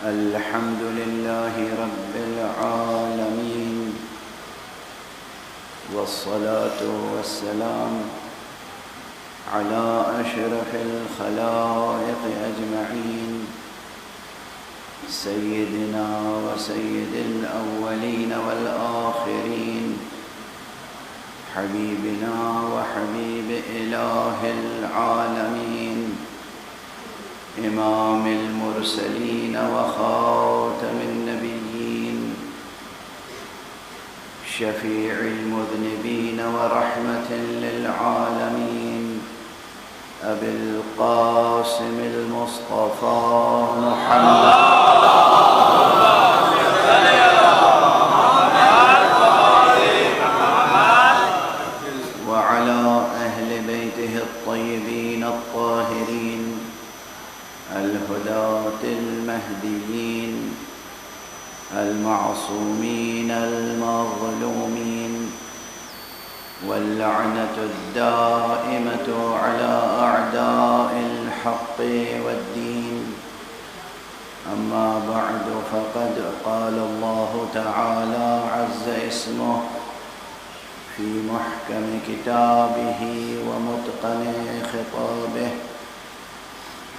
الحمد لله رب العالمين، والصلاة والسلام على أشرف الخلائق أجمعين، سيدنا وسيد الأولين والآخرين، حبيبنا وحبيب إله العالمين، إمام المرسلين وخاتم النبيين، شفيع المذنبين ورحمة للعالمين، أبي القاسم المصطفى محمد وعلى أهل بيته الطيبين الطاهرين الهداة المهديين المعصومين المظلومين، واللعنة الدائمة على أعداء الحق والدين. أما بعد، فقد قال الله تعالى عز اسمه في محكم كتابه ومتقن خطابه: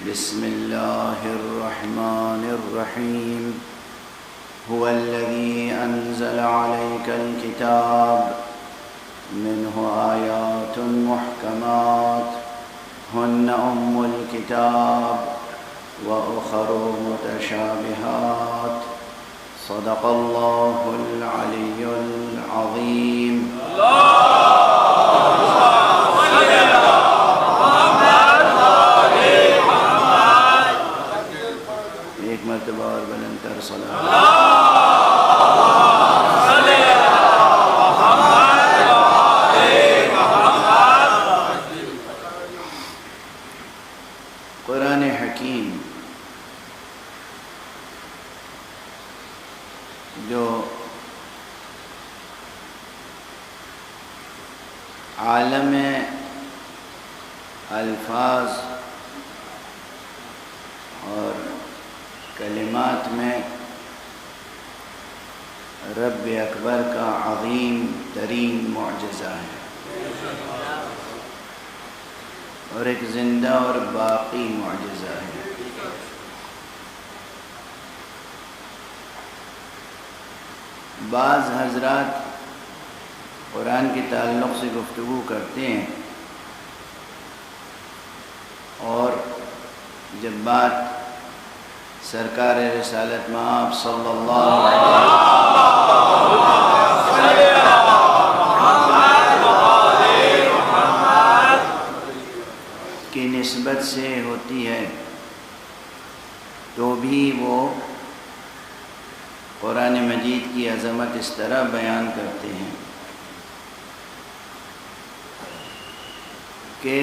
بسم الله الرحمن الرحيم. هو الذي أنزل عليك الكتاب منه آيات محكمات هن أم الكتاب وأخر متشابهات. صدق الله العلي العظيم. ایک مرتبہ اور بلند تر صلوات. قرآن حکیم جو عالم الفاظ اور کلمات میں رب اکبر کا عظیم ترین معجزہ ہے، اور ایک زندہ اور باقی معجزہ ہے. بعض حضرات قرآن کے تعلق سے گفتگو کرتے ہیں، اور جب بات سرکار رسالت مآب صلی اللہ علیہ وسلم کی نسبت سے ہوتی ہے تو بھی وہ قرآن مجید کی عظمت اس طرح بیان کرتے ہیں کہ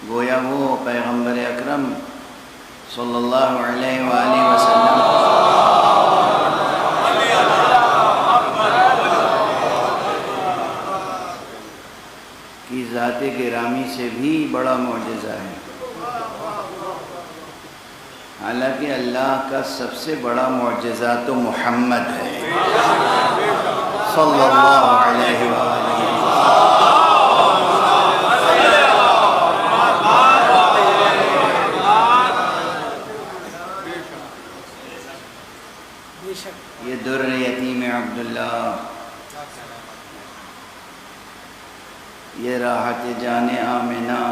گویا وہ پیغمبر اکرم صلی اللہ علیہ وآلہ وسلم کی ذات گرامی سے بھی بڑا معجزہ ہے. حالانکہ اللہ کا سب سے بڑا معجزہ تو محمد ہے صلی اللہ علیہ وآلہ وسلم. یہ در یتیم عبداللہ، یہ راحت جان آمنہ،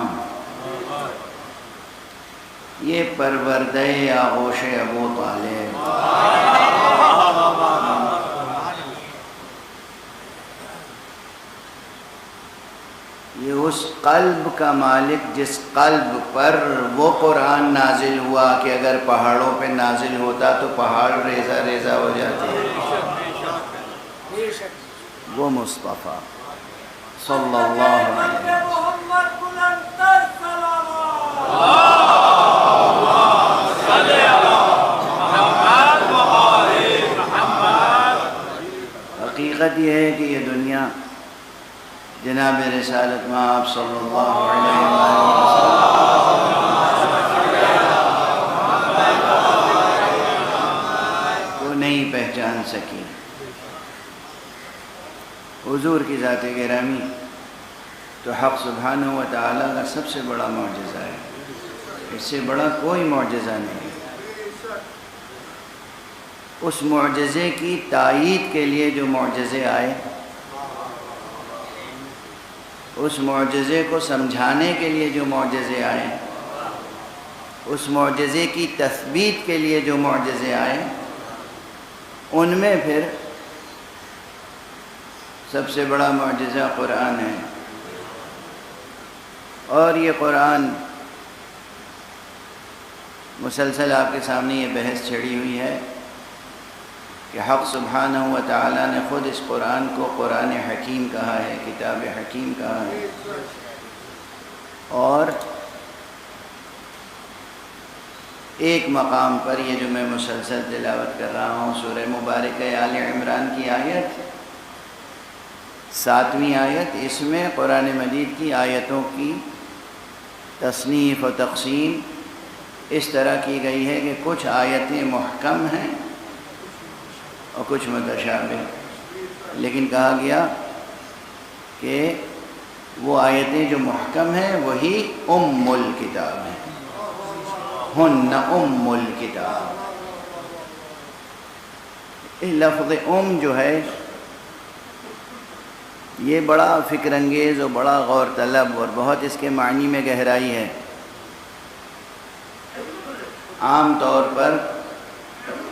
یہ پروردہ آغوش ابو طالب، یہ اس قلب کا مالک جس قلب پر وہ قرآن نازل ہوا کہ اگر پہاڑوں پہ نازل ہوتا تو پہاڑ ریزہ ریزہ ہو جاتے. وہ مصطفیٰ صلی اللہ علیہ وسلم. حقیقت یہ ہے کہ یہ دنیا جناب رسالت مآب صلی اللہ علیہ وسلم جان سکی۔ حضور کی ذات گرامی تو حق سبحانہ و تعالیٰ کا سب سے بڑا معجزہ ہے، اس سے بڑا کوئی معجزہ نہیں۔ اس معجزے کی تائید کے لیے جو معجزے آئے، اس معجزے کو سمجھانے کے لیے جو معجزے آئے، اس معجزے کی تثبیت کے لیے جو معجزے آئے، ان میں پھر سب سے بڑا معجزہ قرآن ہے۔ اور یہ قرآن مسلسل آپ کے سامنے یہ بحث چھڑی ہوئی ہے کہ حق سبحانہ و تعالیٰ نے خود اس قرآن کو قرآن حکیم کہا ہے، کتاب حکیم کہا ہے۔ اور ایک مقام پر یہ جو میں مسلسل تلاوت کر رہا ہوں، سورہ مبارکہ آل عمران کی آیت 7ویں آیت، اس میں قرآن مجید کی آیتوں کی تصنیف و تقسیم اس طرح کی گئی ہے کہ کچھ آیتیں محکم ہیں اور کچھ متشابہ، لیکن کہا گیا کہ وہ آیتیں جو محکم ہیں وہی ام الکتاب ہیں، ہن ام الکتاب۔ لفظ ام جو ہے یہ بڑا فکر انگیز اور بڑا غور طلب اور بہت اس کے معنی میں گہرائی ہے۔ عام طور پر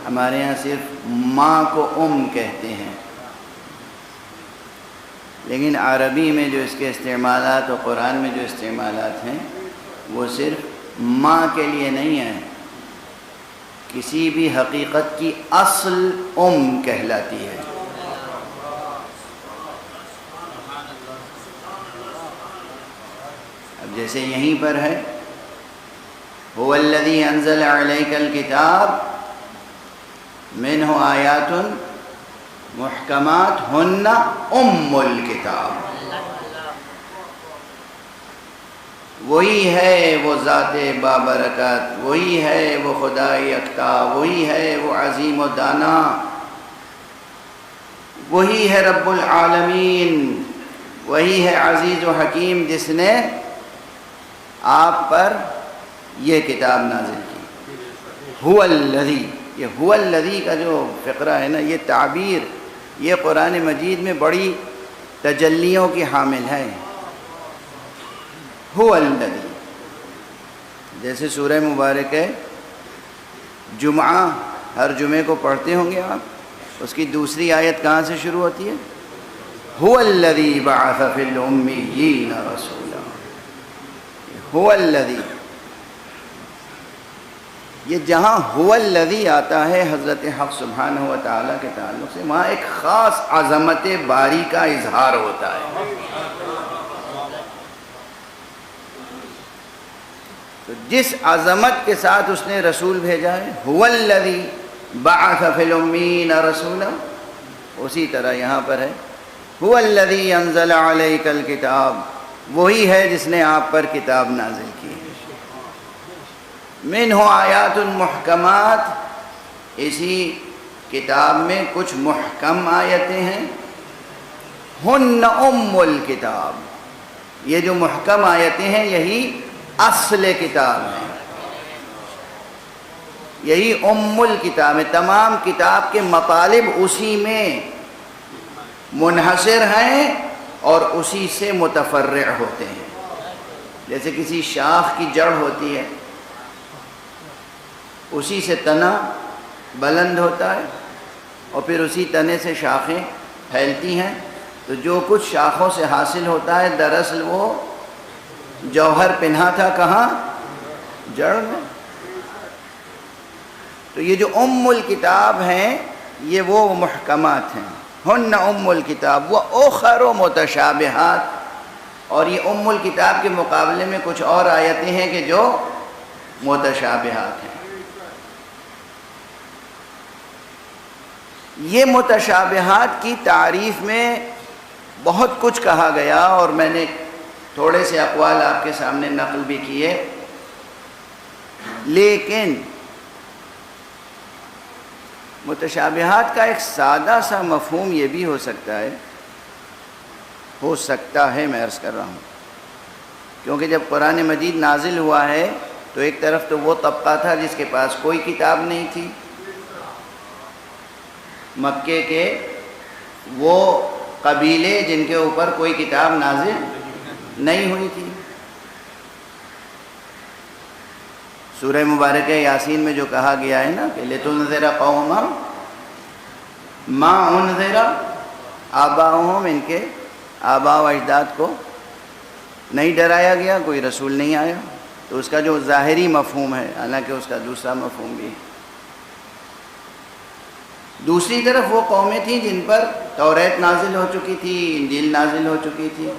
ہمارے ہاں صرف ماں کو ام کہتے ہیں، لیکن عربی میں جو اس کے استعمالات اور قرآن میں جو استعمالات ہیں وہ صرف ماں کے لیے نہیں ہیں، کسی بھی حقیقت کی اصل ام کہلاتی ہے۔ اب جیسے یہیں پر ہے هو الذی انزل علیک الکتاب منہ آیات محکمات ہن ام الکتاب۔ وہی ہے وہ ذات بابرکت، وہی ہے وہ خدا یکتا، وہی ہے وہ عظیم و دانا، وہی ہے رب العالمین، وہی ہے عزیز و حکیم جس نے آپ پر یہ کتاب نازل کی۔ هو الذی، یہ هو الذی کا جو فقرہ ہے نا، یہ تعبیر یہ قرآن مجید میں بڑی تجلیوں کی حامل ہے۔ هو الذی، جیسے سورہ مبارکہ جمعہ ہر جمعے کو پڑھتے ہوں گے آپ، اس کی دوسری آیت کہاں سے شروع ہوتی ہے؟ هو الذی بعث فی الامیین رسولا۔ هو الذی، یہ جہاں هو الذی آتا ہے حضرت حق سبحانہ و تعالیٰ کے تعلق سے، وہاں ایک خاص عظمت باری کا اظہار ہوتا ہے۔ تو جس عظمت کے ساتھ اس نے رسول بھیجا ہے، هو الذی بعث فی الامیین رسولا، اسی طرح یہاں پر ہے هو الذی انزل علیک الکتاب، وہی ہے جس نے آپ پر کتاب نازل کی ہے۔ منہ آیات محکمات، اسی کتاب میں کچھ محکم آیتیں ہیں، ہن ام الکتاب، یہ جو محکم آیتیں ہیں یہی اصل کتاب ہیں، یہی ام الکتاب ہے۔ تمام کتاب کے مطالب اسی میں منحصر ہیں اور اسی سے متفرع ہوتے ہیں۔ جیسے کسی شاخ کی جڑ ہوتی ہے، اسی سے تنا بلند ہوتا ہے اور پھر اسی تنے سے شاخیں پھیلتی ہیں، تو جو کچھ شاخوں سے حاصل ہوتا ہے دراصل وہ جوہر پنہا تھا کہاں؟ جڑ میں۔ تو یہ جو ام الکتاب ہیں یہ وہ محکمات ہیں، ہن ام الکتاب و اخر متشابہات، اور یہ ام الکتاب کے مقابلے میں کچھ اور آیتیں ہیں کہ جو متشابہات ہیں۔ یہ متشابہات کی تعریف میں بہت کچھ کہا گیا اور میں نے تھوڑے سے اقوال آپ کے سامنے نقل بھی کیے، لیکن متشابہات کا ایک سادہ سا مفہوم یہ بھی ہو سکتا ہے میں عرض کر رہا ہوں، کیونکہ جب قرآن مجید نازل ہوا ہے تو ایک طرف تو وہ طبقہ تھا جس کے پاس کوئی کتاب نہیں تھی، مکے کے وہ قبیلے جن کے اوپر کوئی کتاب نازل نہیں ہوئی تھی۔ سورہ مبارکہ یاسین میں جو کہا گیا ہے نا کہ لِتُنذِرَ قَوْمًا مَا أُنذِرَ آباؤہم، ان کے آباء و اجداد کو نہیں ڈرایا گیا، کوئی رسول نہیں آیا، تو اس کا جو ظاہری مفہوم ہے، حالانکہ اس کا دوسرا مفہوم بھی ہے۔ دوسری طرف وہ قومیں تھیں جن پر توریت نازل ہو چکی تھی، انجیل نازل ہو چکی تھی،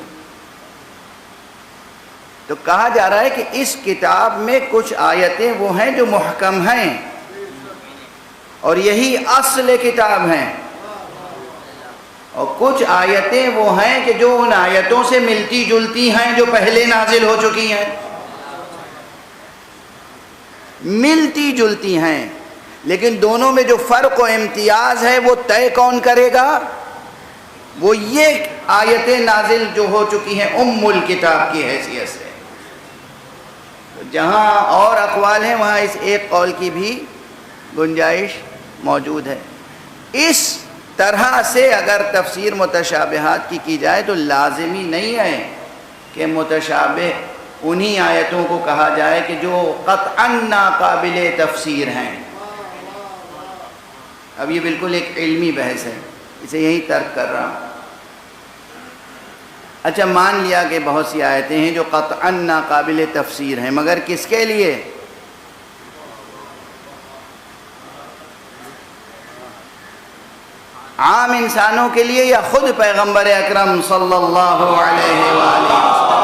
تو کہا جا رہا ہے کہ اس کتاب میں کچھ آیتیں وہ ہیں جو محکم ہیں اور یہی اصل کتاب ہیں، اور کچھ آیتیں وہ ہیں کہ جو ان آیتوں سے ملتی جلتی ہیں جو پہلے نازل ہو چکی ہیں، ملتی جلتی ہیں، لیکن دونوں میں جو فرق و امتیاز ہے وہ طے کون کرے گا؟ وہ یہ آیتیں نازل جو ہو چکی ہیں ام الکتاب کی حیثیت سے۔ جہاں اور اقوال ہیں وہاں اس ایک قول کی بھی گنجائش موجود ہے۔ اس طرح سے اگر تفسیر متشابہات کی جائے تو لازمی نہیں ہے کہ متشابہ انہی آیتوں کو کہا جائے کہ جو قطعاً ناقابل تفسیر ہیں۔ اب یہ بالکل ایک علمی بحث ہے، اسے یہی ترک کر رہا ہوں۔ اچھا، مان لیا کہ بہت سی آیتیں ہیں جو قطعاً ناقابل تفسیر ہیں، مگر کس کے لیے؟ عام انسانوں کے لیے یا خود پیغمبر اکرم صلی اللہ علیہ وآلہ وسلم؟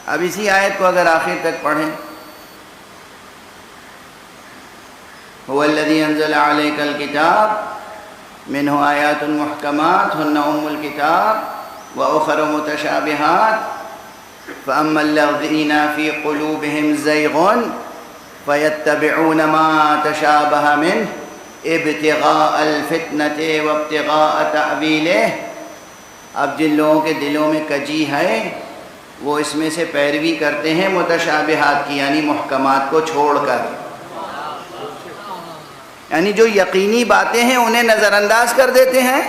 اب اسی آیت کو اگر آخر تک پڑھیں، هو الذي انزل عليك الكتاب منه آيات محكمات هن ام الكتاب واخر متشابهات فاما الذين في قلوبهم زيغ فيتبعون ما تشابه منه ابتغاء الفتنة وابتغاء تأويله۔ اب جن لوگوں کے دلوں میں کجی ہے وہ اس میں سے پیروی کرتے ہیں متشابہات کی، یعنی محکمات کو چھوڑ کر، یعنی جو یقینی باتیں ہیں انہیں نظر انداز کر دیتے ہیں،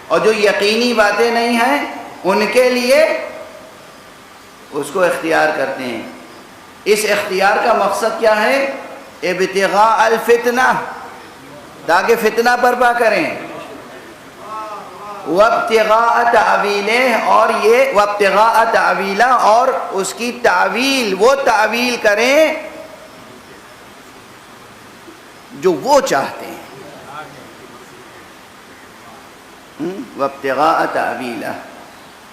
اور جو یقینی باتیں نہیں ہیں ان کے لیے اس کو اختیار کرتے ہیں۔ اس اختیار کا مقصد کیا ہے؟ ابتغاء الفتنہ، تاکہ فتنہ برپا کریں، وابتغاء تعویلہ، اور یہ وابتغاء تعویلہ، اور اس کی تعویل، وہ تعویل کریں جو وہ چاہتے ہیں۔ وابتغاء تعویلہ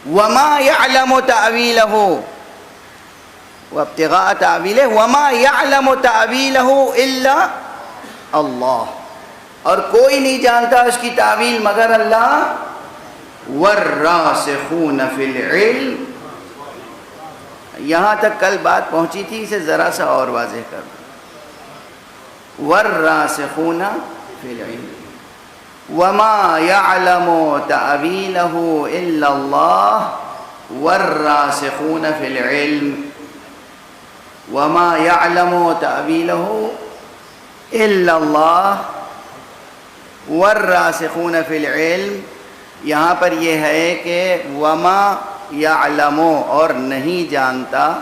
وما يعلم تعویلہ، وابتغاء تعویلہ وما يعلم تعویلہ الا اللہ، اور کوئی نہیں جانتا اس کی تعویل مگر اللہ۔ والراسخون فی العلم، یہاں تک کل بات پہنچی تھی، اسے ذرا سا اور واضح کر دوں۔ والراسخون فی العلم وما يعلم تعویلہ الا اللہ، والراسخون فی العلم وما يعلم تعویلہ الا اللہ والراسخون فی العلم، یہاں پر یہ ہے کہ وما یعلم، اور نہیں جانتا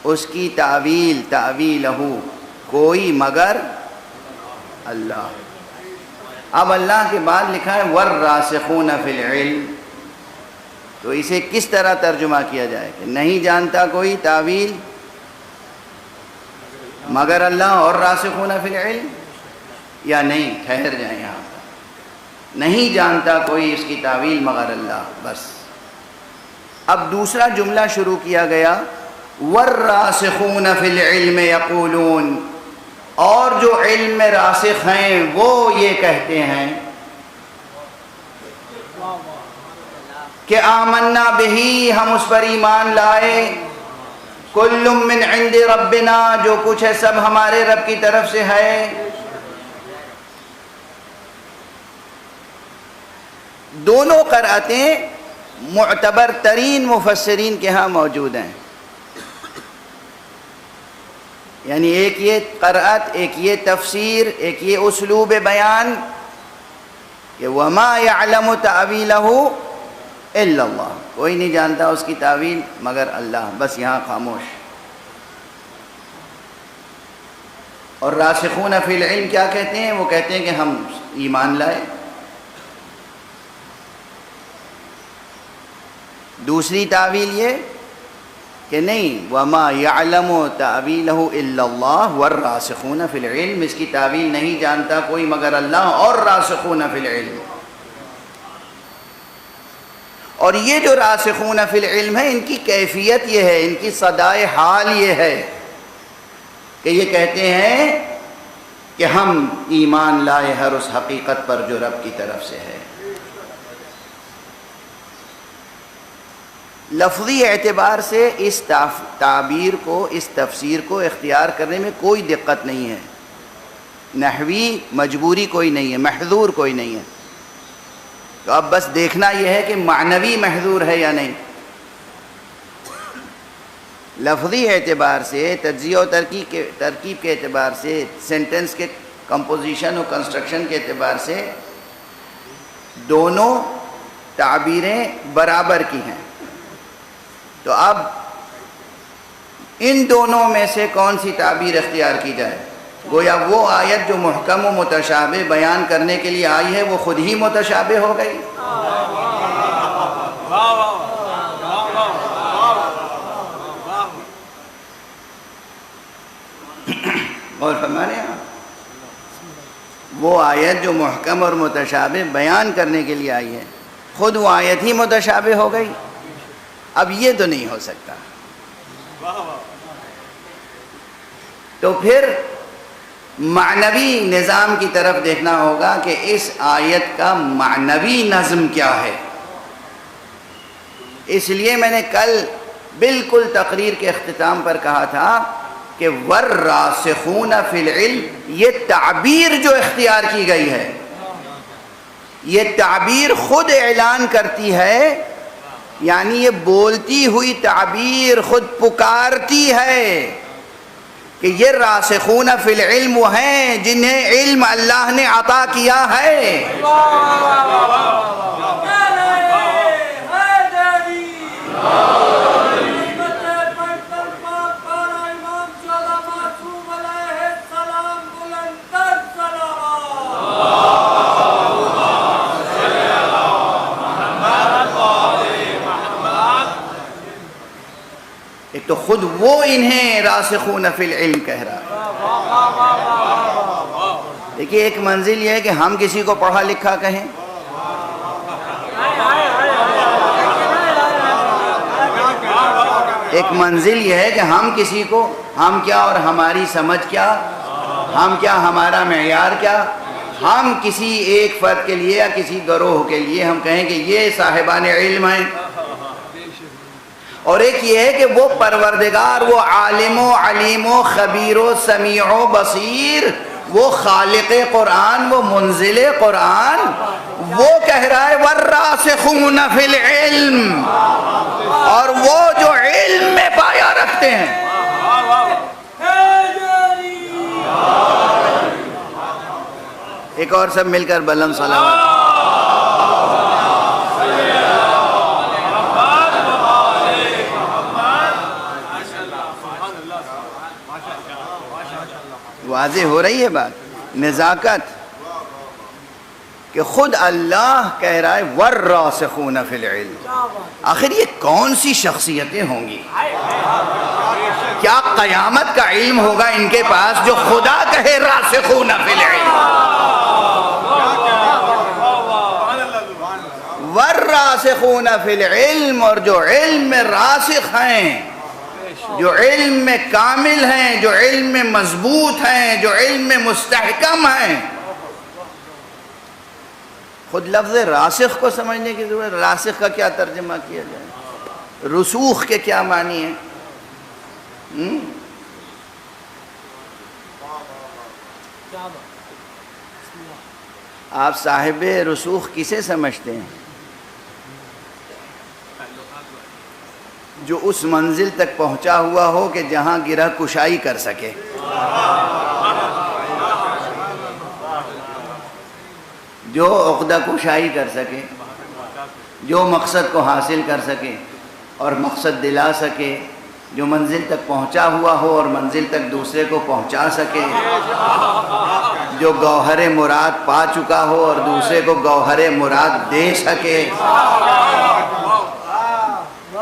اس کی تعویل، تعویلہ کوئی مگر اللہ۔ اب اللہ کے بعد لکھا ہے والراسخون فی العلم، تو اسے کس طرح ترجمہ کیا جائے کہ نہیں جانتا کوئی تعویل مگر اللہ اور راسخون فی العلم، یا نہیں؟ ٹھہر جائیں یہاں پر، نہیں جانتا کوئی اس کی تعویل مگر اللہ، بس۔ اب دوسرا جملہ شروع کیا گیا، والراسخون فی العلم یقولون، اور جو علم میں راسخ ہیں وہ یہ کہتے ہیں کہ آمنا بہی، ہم اس پر ایمان لائے، کل من عند ربنا، جو کچھ ہے سب ہمارے رب کی طرف سے ہے۔ دونوں قرأتیں معتبر ترین مفسرین کے ہاں موجود ہیں، یعنی ایک یہ قرأت، ایک یہ تفسیر، ایک یہ اسلوب بیان کہ وَمَا يَعْلَمُ تَأْوِيلَهُ إِلَّا اللَّهُ، کوئی نہیں جانتا اس کی تعویل مگر اللہ، بس یہاں خاموش۔ اور راسخون فی العلم کیا کہتے ہیں؟ وہ کہتے ہیں کہ ہم ایمان لائے۔ دوسری تعویل یہ کہ نہیں، وَمَا يَعْلَمُ تَأْوِيلَهُ إِلَّا اللَّهُ وَالرَّاسِخُونَ فِي الْعِلْمِ، اس کی تعویل نہیں جانتا کوئی مگر اللہ اور راسخون فی العلم۔ اور یہ جو راسخون فی العلم ہے، ان کی کیفیت یہ ہے، ان کی صدائے حال یہ ہے کہ یہ کہتے ہیں کہ ہم ایمان لائے ہر اس حقیقت پر جو رب کی طرف سے ہے۔ لفظی اعتبار سے اس تعبیر کو، اس تفسیر کو اختیار کرنے میں کوئی دقت نہیں ہے، نحوی مجبوری کوئی نہیں ہے، محظور کوئی نہیں ہے۔ تو اب بس دیکھنا یہ ہے کہ معنوی محظور ہے یا نہیں۔ لفظی اعتبار سے، تجزیہ و ترکیب کے اعتبار سے، سینٹنس کے کمپوزیشن و کنسٹرکشن کے اعتبار سے دونوں تعبیریں برابر کی ہیں۔ تو اب ان دونوں میں سے کون سی تعبیر اختیار کی جائے؟ گویا وہ آیت جو محکم و متشابہ بیان کرنے کے لیے آئی ہے وہ خود ہی متشابہ ہو گئی۔ اور فرمانے وہ آیت جو محکم اور متشابہ بیان کرنے کے لیے آئی ہے خود وہ آیت ہی متشابہ ہو گئی۔ اب یہ تو نہیں ہو سکتا، تو پھر معنوی نظام کی طرف دیکھنا ہوگا کہ اس آیت کا معنوی نظم کیا ہے۔ اس لیے میں نے کل بالکل تقریر کے اختتام پر کہا تھا کہ وَالرَّاسِخُونَ فِي الْعِلْمِ، یہ تعبیر جو اختیار کی گئی ہے، یہ تعبیر خود اعلان کرتی ہے، یعنی یہ بولتی ہوئی تعبیر خود پکارتی ہے کہ یہ راسخون فی العلم وہ ہیں جنہیں علم اللہ نے عطا کیا ہے۔ ایک تو خود وہ انہیں راسخون فی العلم کہہ رہا ہے۔ دیکھیے ایک منزل یہ ہے کہ ہم کسی کو پڑھا لکھا کہیں، ایک منزل یہ ہے کہ ہم کسی کو، ہم کیا اور ہماری سمجھ کیا، ہم کیا ہمارا معیار کیا، ہم کسی ایک فرد کے لیے یا کسی گروہ کے لیے ہم کہیں کہ یہ صاحبان علم ہیں، اور ایک یہ ہے کہ وہ پروردگار، وہ عالم و علیم و خبیر و سمیع و بصیر، وہ خالق قرآن، وہ منزل قرآن، وہ کہہ رہا ہے وَالرَّاسِخُونَ فِي الْعِلْمِ، اور وہ جو علم میں پایا رکھتے ہیں۔ ایک اور سب مل کر بلند صلوات۔ واضح ہو رہی ہے بات، نزاکت، کہ خود اللہ کہہ رہا ہے وَالرَّاسِخُونَ فِي الْعِلْمِ۔ آخر یہ کون سی شخصیتیں ہوں گی؟ کیا قیامت کا علم ہوگا ان کے پاس جو خدا کہے راسخون فی العلم؟ وَالرَّاسِخُونَ فِي الْعِلْمِ، اور جو علم میں راسخ ہیں، جو علم میں کامل ہیں، جو علم میں مضبوط ہیں، جو علم میں مستحکم ہیں۔ خود لفظ راسخ کو سمجھنے کی ضرورت ہے۔ راسخ کا کیا ترجمہ کیا جائے؟ رسوخ کے کیا معنی ہیں؟ آپ صاحب رسوخ کسے سمجھتے ہیں؟ جو اس منزل تک پہنچا ہوا ہو کہ جہاں گرہ کشائی کر سکے، جو عقدہ کشائی کر سکے، جو مقصد کو حاصل کر سکے اور مقصد دلا سکے، جو منزل تک پہنچا ہوا ہو اور منزل تک دوسرے کو پہنچا سکے، جو گوہر مراد پا چکا ہو اور دوسرے کو گوہر مراد دے سکے،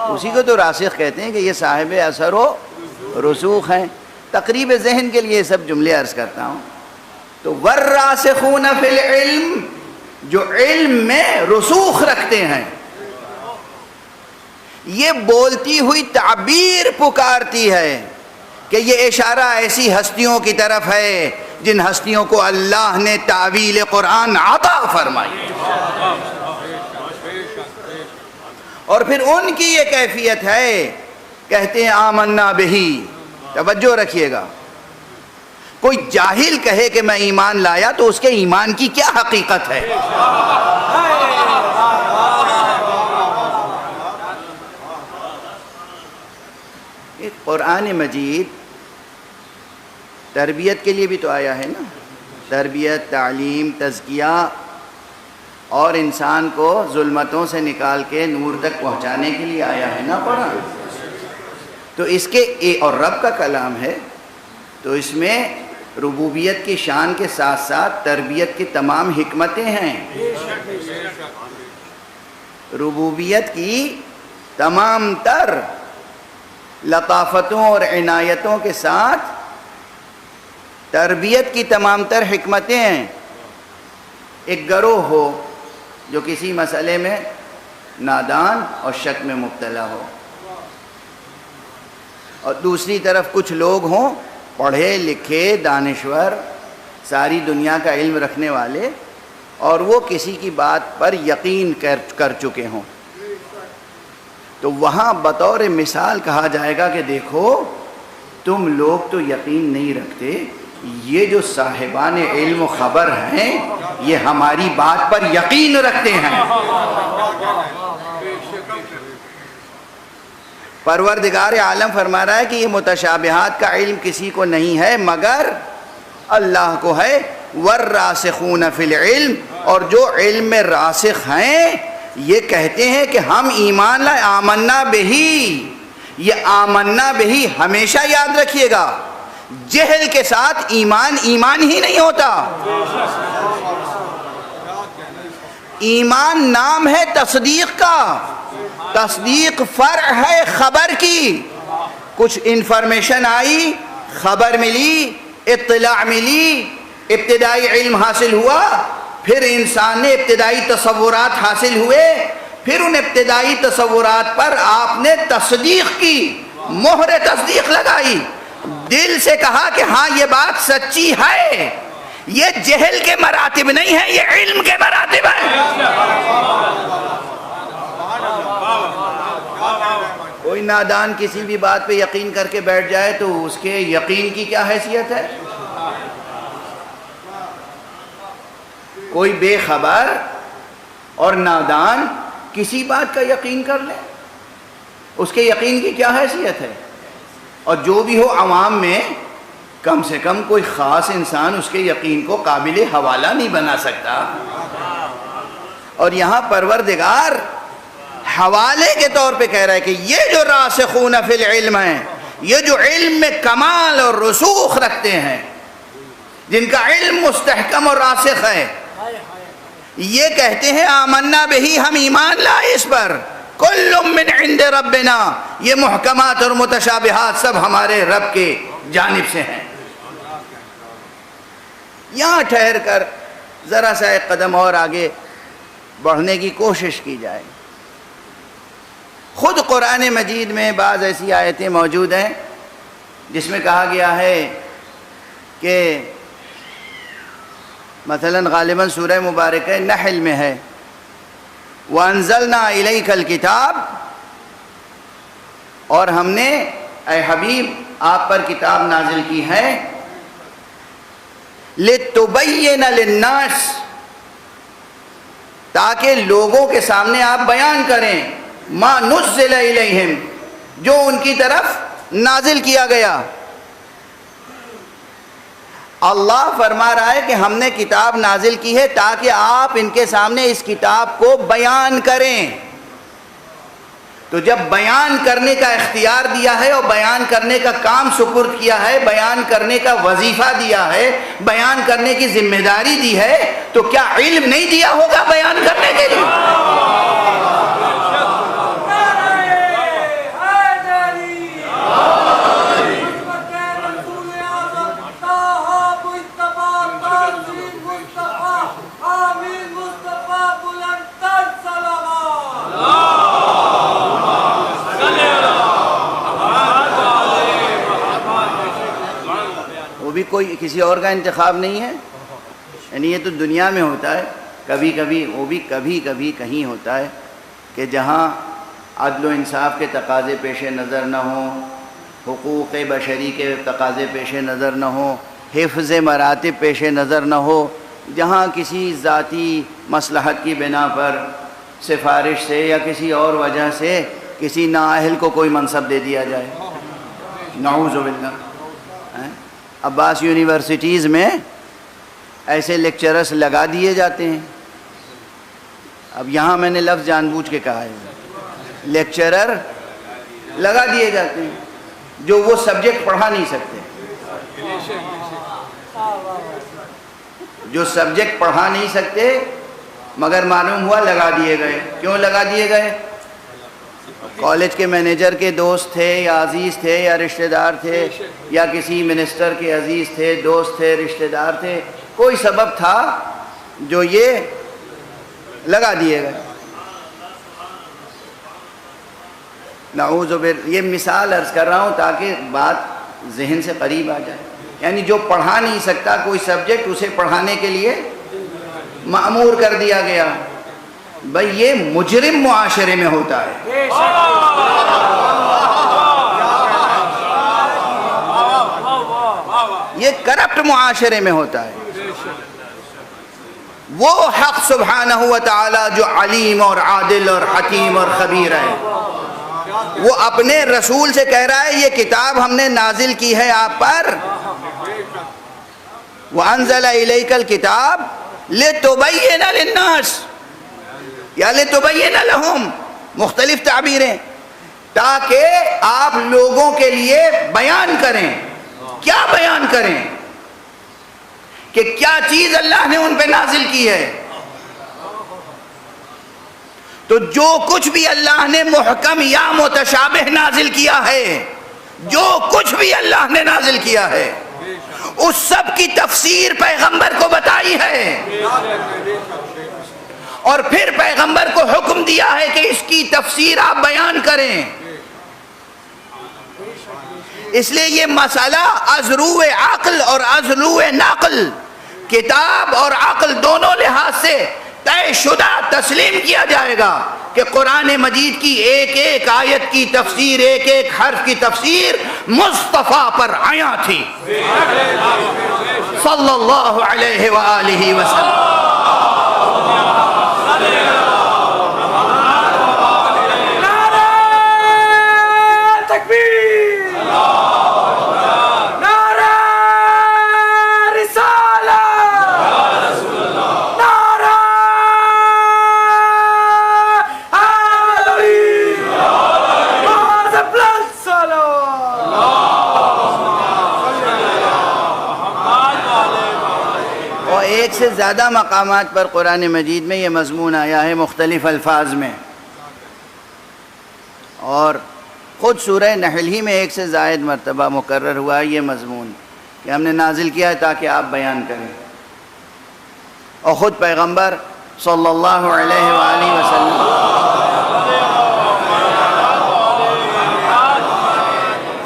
اسی کو تو راسخ کہتے ہیں کہ یہ صاحب اثر و رسوخ ہیں۔ تقریب ذہن کے لیے سب جملے عرض کرتا ہوں۔ تو والراسخون فی العلم، جو علم میں رسوخ رکھتے ہیں، یہ بولتی ہوئی تعبیر پکارتی ہے کہ یہ اشارہ ایسی ہستیوں کی طرف ہے جن ہستیوں کو اللہ نے تعویل قرآن عطا فرمائی، اور پھر ان کی یہ کیفیت ہے، کہتے ہیں آمنا بہی۔ توجہ رکھیے گا، کوئی جاہل کہے کہ میں ایمان لایا تو اس کے ایمان کی کیا حقیقت ہے؟ قرآن مجید تربیت کے لیے بھی تو آیا ہے نا، تربیت، تعلیم، تزکیہ، اور انسان کو ظلمتوں سے نکال کے نور تک پہنچانے کے لیے آیا ہے نا قرآن۔ تو اس کے اور رب کا کلام ہے، تو اس میں ربوبیت کی شان کے ساتھ ساتھ تربیت کی تمام حکمتیں ہیں۔ ربوبیت کی تمام تر لطافتوں اور عنایتوں کے ساتھ تربیت کی تمام تر حکمتیں ہیں۔ ایک گروہ ہو جو کسی مسئلے میں نادان اور شک میں مبتلا ہو، اور دوسری طرف کچھ لوگ ہوں پڑھے لکھے، دانشور، ساری دنیا کا علم رکھنے والے، اور وہ کسی کی بات پر یقین کر چکے ہوں، تو وہاں بطور مثال کہا جائے گا کہ دیکھو تم لوگ تو یقین نہیں رکھتے، یہ جو صاحبان علم و خبر ہیں یہ ہماری بات پر یقین رکھتے ہیں۔ پروردگار عالم فرما رہا ہے کہ یہ متشابہات کا علم کسی کو نہیں ہے مگر اللہ کو ہے۔ والراسخون فی العلم، اور جو علم میں راسخ ہیں یہ کہتے ہیں کہ ہم ایمان لائے، آمنا بہی۔ یہ آمنا بہی ہمیشہ یاد رکھیے گا، جہل کے ساتھ ایمان ایمان ہی نہیں ہوتا۔ ایمان نام ہے تصدیق کا، تصدیق فرع ہے خبر کی۔ کچھ انفارمیشن آئی، خبر ملی، اطلاع ملی، ابتدائی علم حاصل ہوا، پھر انسان نے ابتدائی تصورات حاصل ہوئے، پھر ان ابتدائی تصورات پر آپ نے تصدیق کی، مہر تصدیق لگائی، دل سے کہا کہ ہاں یہ بات سچی ہے۔ یہ جہل کے مراتب نہیں ہے، یہ علم کے مراتب ہیں۔ کوئی نادان کسی بھی بات پہ یقین کر کے بیٹھ جائے تو اس کے یقین کی کیا حیثیت ہے؟ کوئی بے خبر اور نادان کسی بات کا یقین کر لے، اس کے یقین کی کیا حیثیت ہے؟ اور جو بھی ہو عوام میں کم سے کم کوئی خاص انسان اس کے یقین کو قابل حوالہ نہیں بنا سکتا۔ اور یہاں پروردگار حوالے کے طور پہ کہہ رہا ہے کہ یہ جو راسخون فی العلم ہیں، یہ جو علم میں کمال اور رسوخ رکھتے ہیں، جن کا علم مستحکم اور راسخ ہے، یہ کہتے ہیں آمنا بہی، ہم ایمان لائے اس پر، کل من عند ربنا، یہ محکمات اور متشابہات سب ہمارے رب کے جانب سے ہیں۔ یہاں ٹھہر کر ذرا سا ایک قدم اور آگے بڑھنے کی کوشش کی جائے۔ خود قرآن مجید میں بعض ایسی آیتیں موجود ہیں جس میں کہا گیا ہے کہ مثلا غالباً سورہ مبارکہ نحل میں ہے، وَأَنزَلْنَا إِلَيْكَ الْكِتَابَ، اور ہم نے اے حبیب آپ پر کتاب نازل کی ہے لِتُبَيِّنَ لِلنَّاسِ، تاکہ لوگوں کے سامنے آپ بیان کریں مَا نُزِّلَ إِلَيْهِمْ، جو ان کی طرف نازل کیا گیا۔ اللہ فرما رہا ہے کہ ہم نے کتاب نازل کی ہے تاکہ آپ ان کے سامنے اس کتاب کو بیان کریں۔ تو جب بیان کرنے کا اختیار دیا ہے اور بیان کرنے کا کام سپرد کیا ہے، بیان کرنے کا وظیفہ دیا ہے، بیان کرنے کی ذمہ داری دی ہے، تو کیا علم نہیں دیا ہوگا بیان کرنے کے لیے؟ بھی کوئی کسی اور کا انتخاب نہیں ہے، یعنی یہ تو دنیا میں ہوتا ہے، کبھی کبھی وہ بھی کبھی کبھی کہیں ہوتا ہے کہ جہاں عدل و انصاف کے تقاضے پیش نظر نہ ہوں، حقوق بشری کے تقاضے پیش نظر نہ ہوں، حفظ مراتب پیش نظر نہ ہو، جہاں کسی ذاتی مصلحت کی بنا پر سفارش سے یا کسی اور وجہ سے کسی نااہل کو کوئی منصب دے دیا جائے، نعوذ باللہ۔ عباس یونیورسٹیز میں ایسے لیکچررز لگا دیے جاتے ہیں، اب یہاں میں نے لفظ جان بوجھ کے کہا ہے، لیکچرر لگا دیے جاتے ہیں جو وہ سبجیکٹ پڑھا نہیں سکتے، جو سبجیکٹ پڑھا نہیں سکتے مگر معلوم ہوا لگا دیے گئے۔ کیوں لگا دیے گئے؟ کالج کے مینیجر کے دوست تھے یا عزیز تھے یا رشتہ دار تھے، یا کسی منسٹر کے عزیز تھے، دوست تھے، رشتہ دار تھے، کوئی سبب تھا جو یہ لگا دیے گئے۔ نعوذ باللہ، یہ مثال عرض کر رہا ہوں تاکہ بات ذہن سے قریب آ جائے، یعنی جو پڑھا نہیں سکتا کوئی سبجیکٹ، اسے پڑھانے کے لیے مأمور کر دیا گیا۔ بھئی یہ مجرم معاشرے میں ہوتا ہے، یہ کرپٹ معاشرے میں ہوتا ہے۔ وہ حق سبحانہ و تعالی جو علیم اور عادل اور حکیم اور خبیر ہے، وہ اپنے رسول سے کہہ رہا ہے یہ کتاب ہم نے نازل کی ہے آپ پر، وَأَنزَلَ إِلَيْكَ الْكِتَابَ لِتُبَيِّنَ لِلنَّاسِ یا لِتُبَيِّنَ لَهُمْ، مختلف تعبیریں، تاکہ آپ لوگوں کے لیے بیان کریں۔ کیا بیان کریں؟ کہ کیا چیز اللہ نے ان پہ نازل کی ہے۔ تو جو کچھ بھی اللہ نے محکم یا متشابہ نازل کیا ہے، جو کچھ بھی اللہ نے نازل کیا ہے، اس سب کی تفسیر پیغمبر کو بتائی ہے، اور پھر پیغمبر کو حکم دیا ہے کہ اس کی تفسیر آپ بیان کریں۔ اس لیے یہ مسئلہ از روح عقل اور از روح نقل، کتاب اور عقل دونوں لحاظ سے طے شدہ تسلیم کیا جائے گا کہ قرآن مجید کی ایک ایک آیت کی تفسیر، ایک ایک حرف کی تفسیر مصطفیٰ پر عیاں تھی صلی اللہ علیہ وآلہ وسلم۔ ایک سے زیادہ مقامات پر قرآن مجید میں یہ مضمون آیا ہے مختلف الفاظ میں، اور خود سورہ نحل ہی میں ایک سے زائد مرتبہ مکرر ہوا ہے یہ مضمون کہ ہم نے نازل کیا ہے تاکہ آپ بیان کریں۔ اور خود پیغمبر صلی اللہ علیہ وآلہ وسلم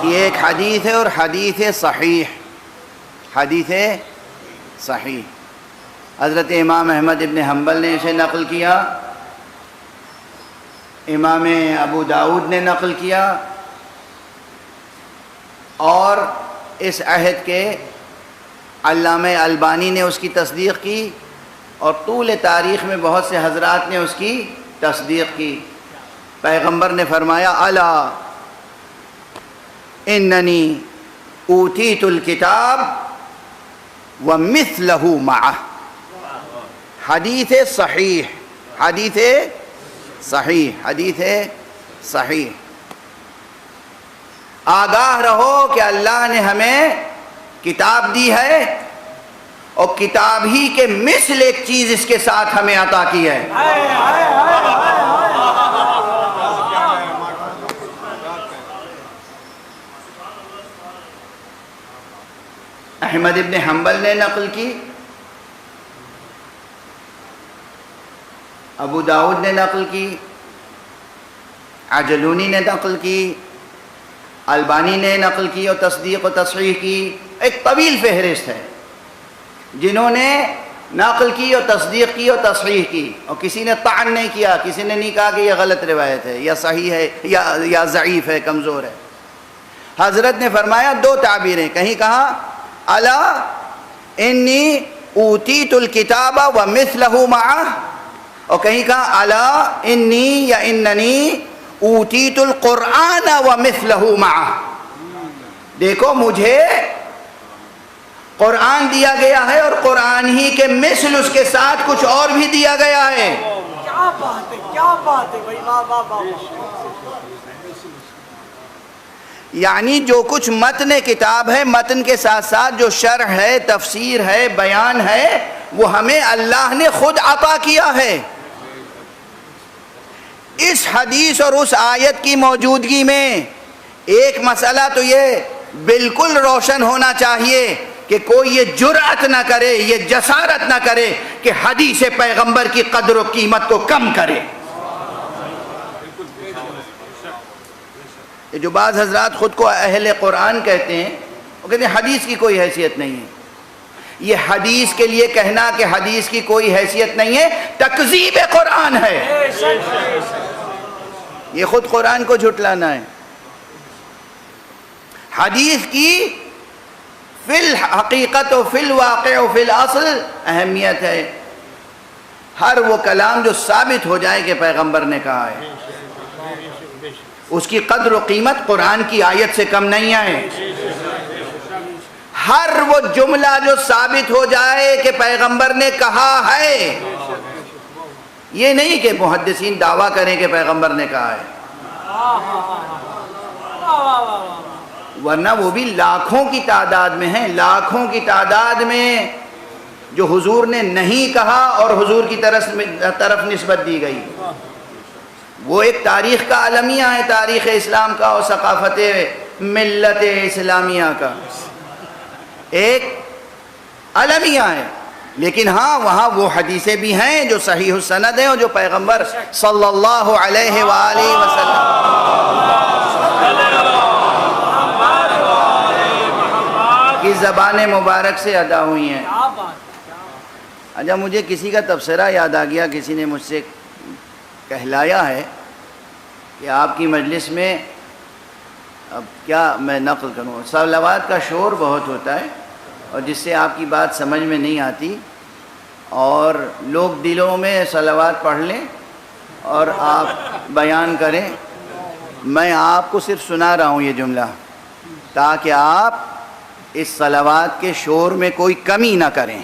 کی ایک حدیث ہے، اور حدیث صحیح، حدیث صحیح، حضرت امام احمد ابن حنبل نے اسے نقل کیا، امام ابو داؤد نے نقل کیا، اور اس عہد کے علامہ البانی نے اس کی تصدیق کی، اور طول تاریخ میں بہت سے حضرات نے اس کی تصدیق کی۔ پیغمبر نے فرمایا الا اننی اوتیت الکتاب ومثلہ معہ، حدیث صحیح، حدیث صحیح، حدیث صحیح۔ آگاہ رہو کہ اللہ نے ہمیں کتاب دی ہے، اور کتاب ہی کے مثل ایک چیز اس کے ساتھ ہمیں عطا کی ہے۔ احمد ابن حنبل نے نقل کی، ابو داؤد نے نقل کی، عجلونی نے نقل کی، البانی نے نقل کی اور تصدیق و تصحیح کی۔ ایک طویل فہرست ہے جنہوں نے نقل کی اور تصدیق کی اور تصحیح کی، اور کسی نے طعن نہیں کیا، کسی نے نہیں کہا کہ یہ غلط روایت ہے یا صحیح ہے یا ضعیف ہے، کمزور ہے۔ حضرت نے فرمایا دو تعبیریں، کہیں کہا الا انی اوتیت الکتاب ومثلہ معہ، اور کہیں کہا الا انی یا اننی اوتیت القرآن ومثلہ معہ۔ دیکھو مجھے قرآن دیا گیا ہے، اور قرآن ہی کے مثل اس کے ساتھ کچھ اور بھی دیا گیا ہے۔ کیا بات ہے، کیا بات ہے بھائی، واہ واہ واہ۔ یعنی جو کچھ متن کتاب ہے، متن کے ساتھ ساتھ جو شرح ہے، تفسیر ہے، بیان ہے، وہ ہمیں اللہ نے خود عطا کیا ہے۔ اس حدیث اور اس آیت کی موجودگی میں ایک مسئلہ تو یہ بالکل روشن ہونا چاہیے کہ کوئی یہ جرأت نہ کرے، یہ جسارت نہ کرے کہ حدیث پیغمبر کی قدر و قیمت کو کم کرے۔ یہ جو بعض حضرات خود کو اہل قرآن کہتے ہیں، وہ کہتے ہیں حدیث کی کوئی حیثیت نہیں ہے۔ یہ حدیث کے لیے کہنا کہ حدیث کی کوئی حیثیت نہیں ہے، تکذیب قرآن ہے، یہ خود قرآن کو جھٹلانا ہے۔ حدیث کی فی الحقیقت و فی الواقع و فی الاصل اہمیت ہے۔ ہر وہ کلام جو ثابت ہو جائے کہ پیغمبر نے کہا ہے، اس کی قدر و قیمت قرآن کی آیت سے کم نہیں آئے۔ ہر وہ جملہ جو ثابت ہو جائے کہ پیغمبر نے کہا ہے، یہ نہیں کہ محدثین دعویٰ کریں کہ پیغمبر نے کہا ہے، ورنہ وہ بھی لاکھوں کی تعداد میں ہیں، لاکھوں کی تعداد میں جو حضور نے نہیں کہا اور حضور کی طرف نسبت دی گئی۔ وہ ایک تاریخ کا المیہ ہے، تاریخ اسلام کا اور ثقافت ملت اسلامیہ کا ایک المیہ ہے۔ لیکن ہاں وہاں وہ حدیثیں بھی ہیں جو صحیح السند ہیں، اور جو پیغمبر صلی اللہ علیہ وآلہ وسلم کی زبان مبارک سے ادا ہوئی ہیں۔ اچھا، مجھے کسی کا تبصرہ یاد آ گیا، کسی نے مجھ سے کہلایا ہے کہ آپ کی مجلس میں، اب کیا میں نقل کروں، صلوات کا شور بہت ہوتا ہے، اور جس سے آپ کی بات سمجھ میں نہیں آتی، اور لوگ دلوں میں صلوات پڑھ لیں اور آپ بیان کریں۔ میں آپ کو صرف سنا رہا ہوں یہ جملہ، تاکہ آپ اس صلوات کے شور میں کوئی کمی نہ کریں۔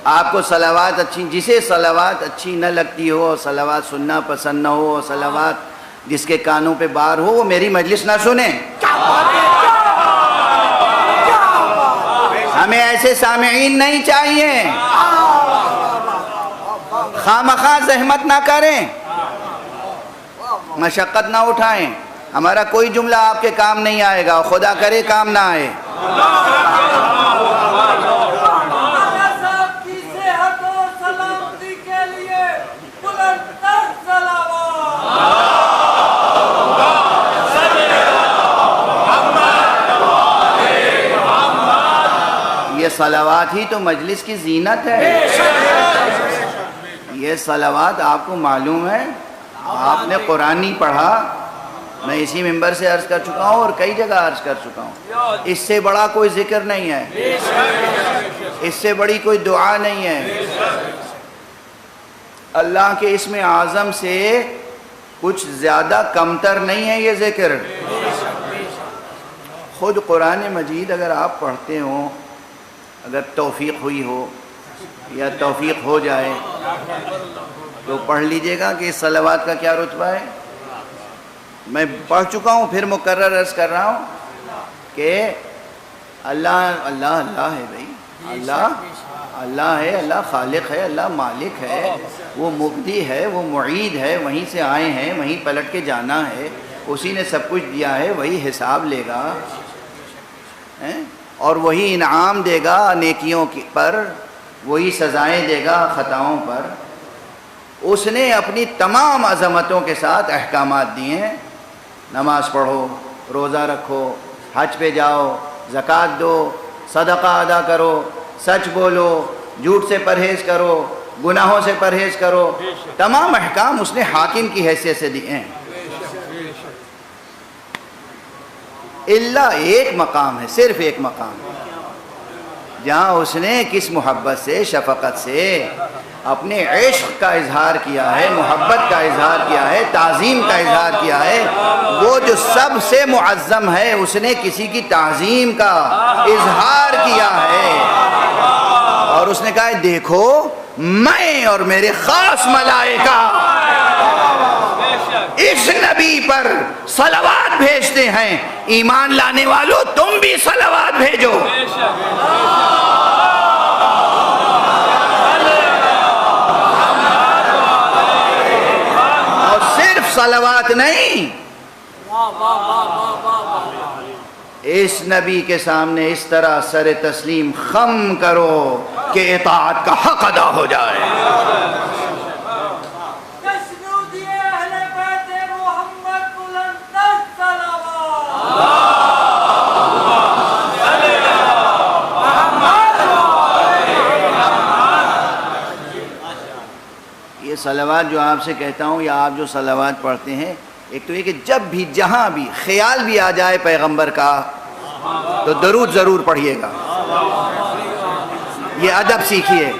آپ کو صلوات اچھی، جسے صلوات اچھی نہ لگتی ہو، صلوات سننا پسند نہ ہو، صلوات جس کے کانوں پہ بار ہو وہ میری مجلس نہ سنے. ہمیں ایسے سامعین نہیں چاہیے. خامخواہ زحمت نہ کریں، مشقت نہ اٹھائیں. ہمارا کوئی جملہ آپ کے کام نہیں آئے گا، خدا کرے کام نہ آئے. یہ صلوات ہی تو مجلس کی زینت ہے. یہ صلوات آپ کو معلوم ہے، آپ نے قرآن نہیں پڑھا. میں اسی ممبر سے عرض کر چکا ہوں اور کئی جگہ عرض کر چکا ہوں، اس سے بڑا کوئی ذکر نہیں ہے، اس سے بڑی کوئی دعا نہیں ہے. اللہ کے اسم اعظم سے کچھ زیادہ کمتر نہیں ہے یہ ذکر. خود قرآن مجید اگر آپ پڑھتے ہوں، اگر توفیق ہوئی ہو یا توفیق ہو جائے تو پڑھ لیجئے گا کہ اس صلوات کا کیا رتبہ ہے. میں پڑھ چکا ہوں، پھر مکرر عرض کر رہا ہوں کہ اللہ اللہ اللہ ہے بھائی. اللہ اللہ ہے، اللہ خالق ہے، اللہ مالک ہے، وہ مبدی ہے، وہ معید ہے. وہیں سے آئے ہیں، وہیں پلٹ کے جانا ہے. اسی نے سب کچھ دیا ہے، وہی حساب لے گا اور وہی انعام دے گا نیکیوں پر، وہی سزائیں دے گا خطاؤں پر. اس نے اپنی تمام عظمتوں کے ساتھ احکامات دیے ہیں. نماز پڑھو، روزہ رکھو، حج پہ جاؤ، زکوٰۃ دو، صدقہ ادا کرو، سچ بولو، جھوٹ سے پرہیز کرو، گناہوں سے پرہیز کرو. تمام احکام اس نے حاکم کی حیثیت سے دیے ہیں. اللہ ایک مقام ہے، صرف ایک مقام ہے جہاں اس نے کس محبت سے، شفقت سے اپنے عشق کا اظہار کیا ہے، محبت کا اظہار کیا ہے، تعظیم کا اظہار کیا ہے. وہ جو سب سے معظم ہے، اس نے کسی کی تعظیم کا اظہار کیا ہے اور اس نے کہا ہے دیکھو میں اور میرے خاص ملائکہ اس نبی پر صلوات بھیجتے ہیں. ایمان لانے والوں تم بھی صلوات بھیجو. اور صرف صلوات نہیں، اس نبی کے سامنے اس طرح سر تسلیم خم کرو کہ اطاعت کا حق ادا ہو جائے. یہ صلوات جو آپ سے کہتا ہوں یا آپ جو صلوات پڑھتے ہیں، ایک تو یہ کہ جب بھی جہاں بھی خیال بھی آ جائے پیغمبر کا تو درود ضرور پڑھیے گا. یہ ادب سیکھیے.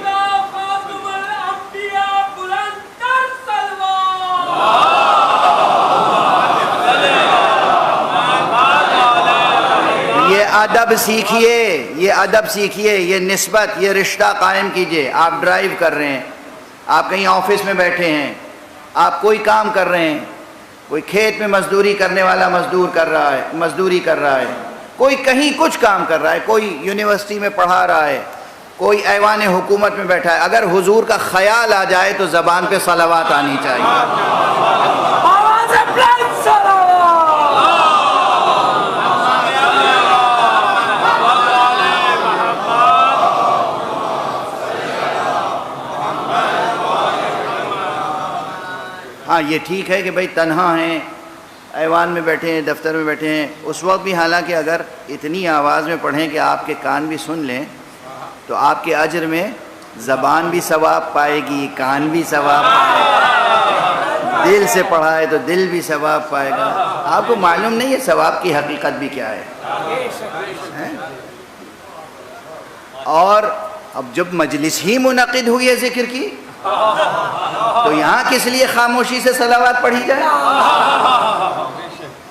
یہ ادب سیکھیے، یہ ادب سیکھیے، یہ نسبت، یہ رشتہ قائم کیجئے. آپ ڈرائیو کر رہے ہیں، آپ کہیں آفس میں بیٹھے ہیں، آپ کوئی کام کر رہے ہیں، کوئی کھیت میں مزدوری کرنے والا مزدوری کر رہا ہے، کوئی کہیں کچھ کام کر رہا ہے، کوئی یونیورسٹی میں پڑھا رہا ہے، کوئی ایوان حکومت میں بیٹھا ہے. اگر حضور کا خیال آ جائے تو زبان پہ صلوات آنی چاہیے. ہاں یہ ٹھیک ہے کہ بھئی تنہا ہیں، ایوان میں بیٹھے ہیں، دفتر میں بیٹھے ہیں، اس وقت بھی حالانکہ اگر اتنی آواز میں پڑھیں کہ آپ کے کان بھی سن لیں تو آپ کے اجر میں زبان بھی ثواب پائے گی، کان بھی ثواب پائے گا، دل سے پڑھا ہے تو دل بھی ثواب پائے گا. آپ کو معلوم نہیں ہے ثواب کی حقیقت بھی کیا ہے. اور اب جب مجلس ہی منعقد ہوئی ہے ذکر کی تو یہاں کس لیے خاموشی سے صلوات پڑھی جائے؟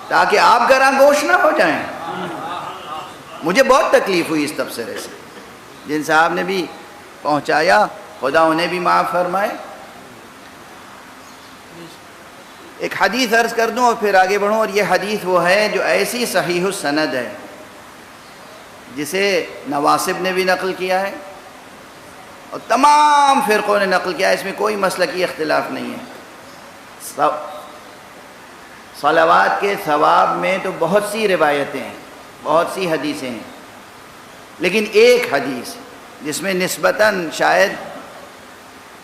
تاکہ آپ گراں گوش نہ ہو جائیں. مجھے بہت تکلیف ہوئی اس تبصرے سے. جن صاحب نے بھی پہنچایا خدا انہیں بھی معاف فرمائے. ایک حدیث عرض کر دوں اور پھر آگے بڑھوں، اور یہ حدیث وہ ہے جو ایسی صحیح السند ہے جسے نواسب نے بھی نقل کیا ہے اور تمام فرقوں نے نقل کیا ہے، اس میں کوئی مسلکی اختلاف نہیں ہے۔ صلوات کے ثواب میں تو بہت سی روایتیں ہیں، بہت سی حدیثیں ہیں، لیکن ایک حدیث جس میں نسبتاً شاید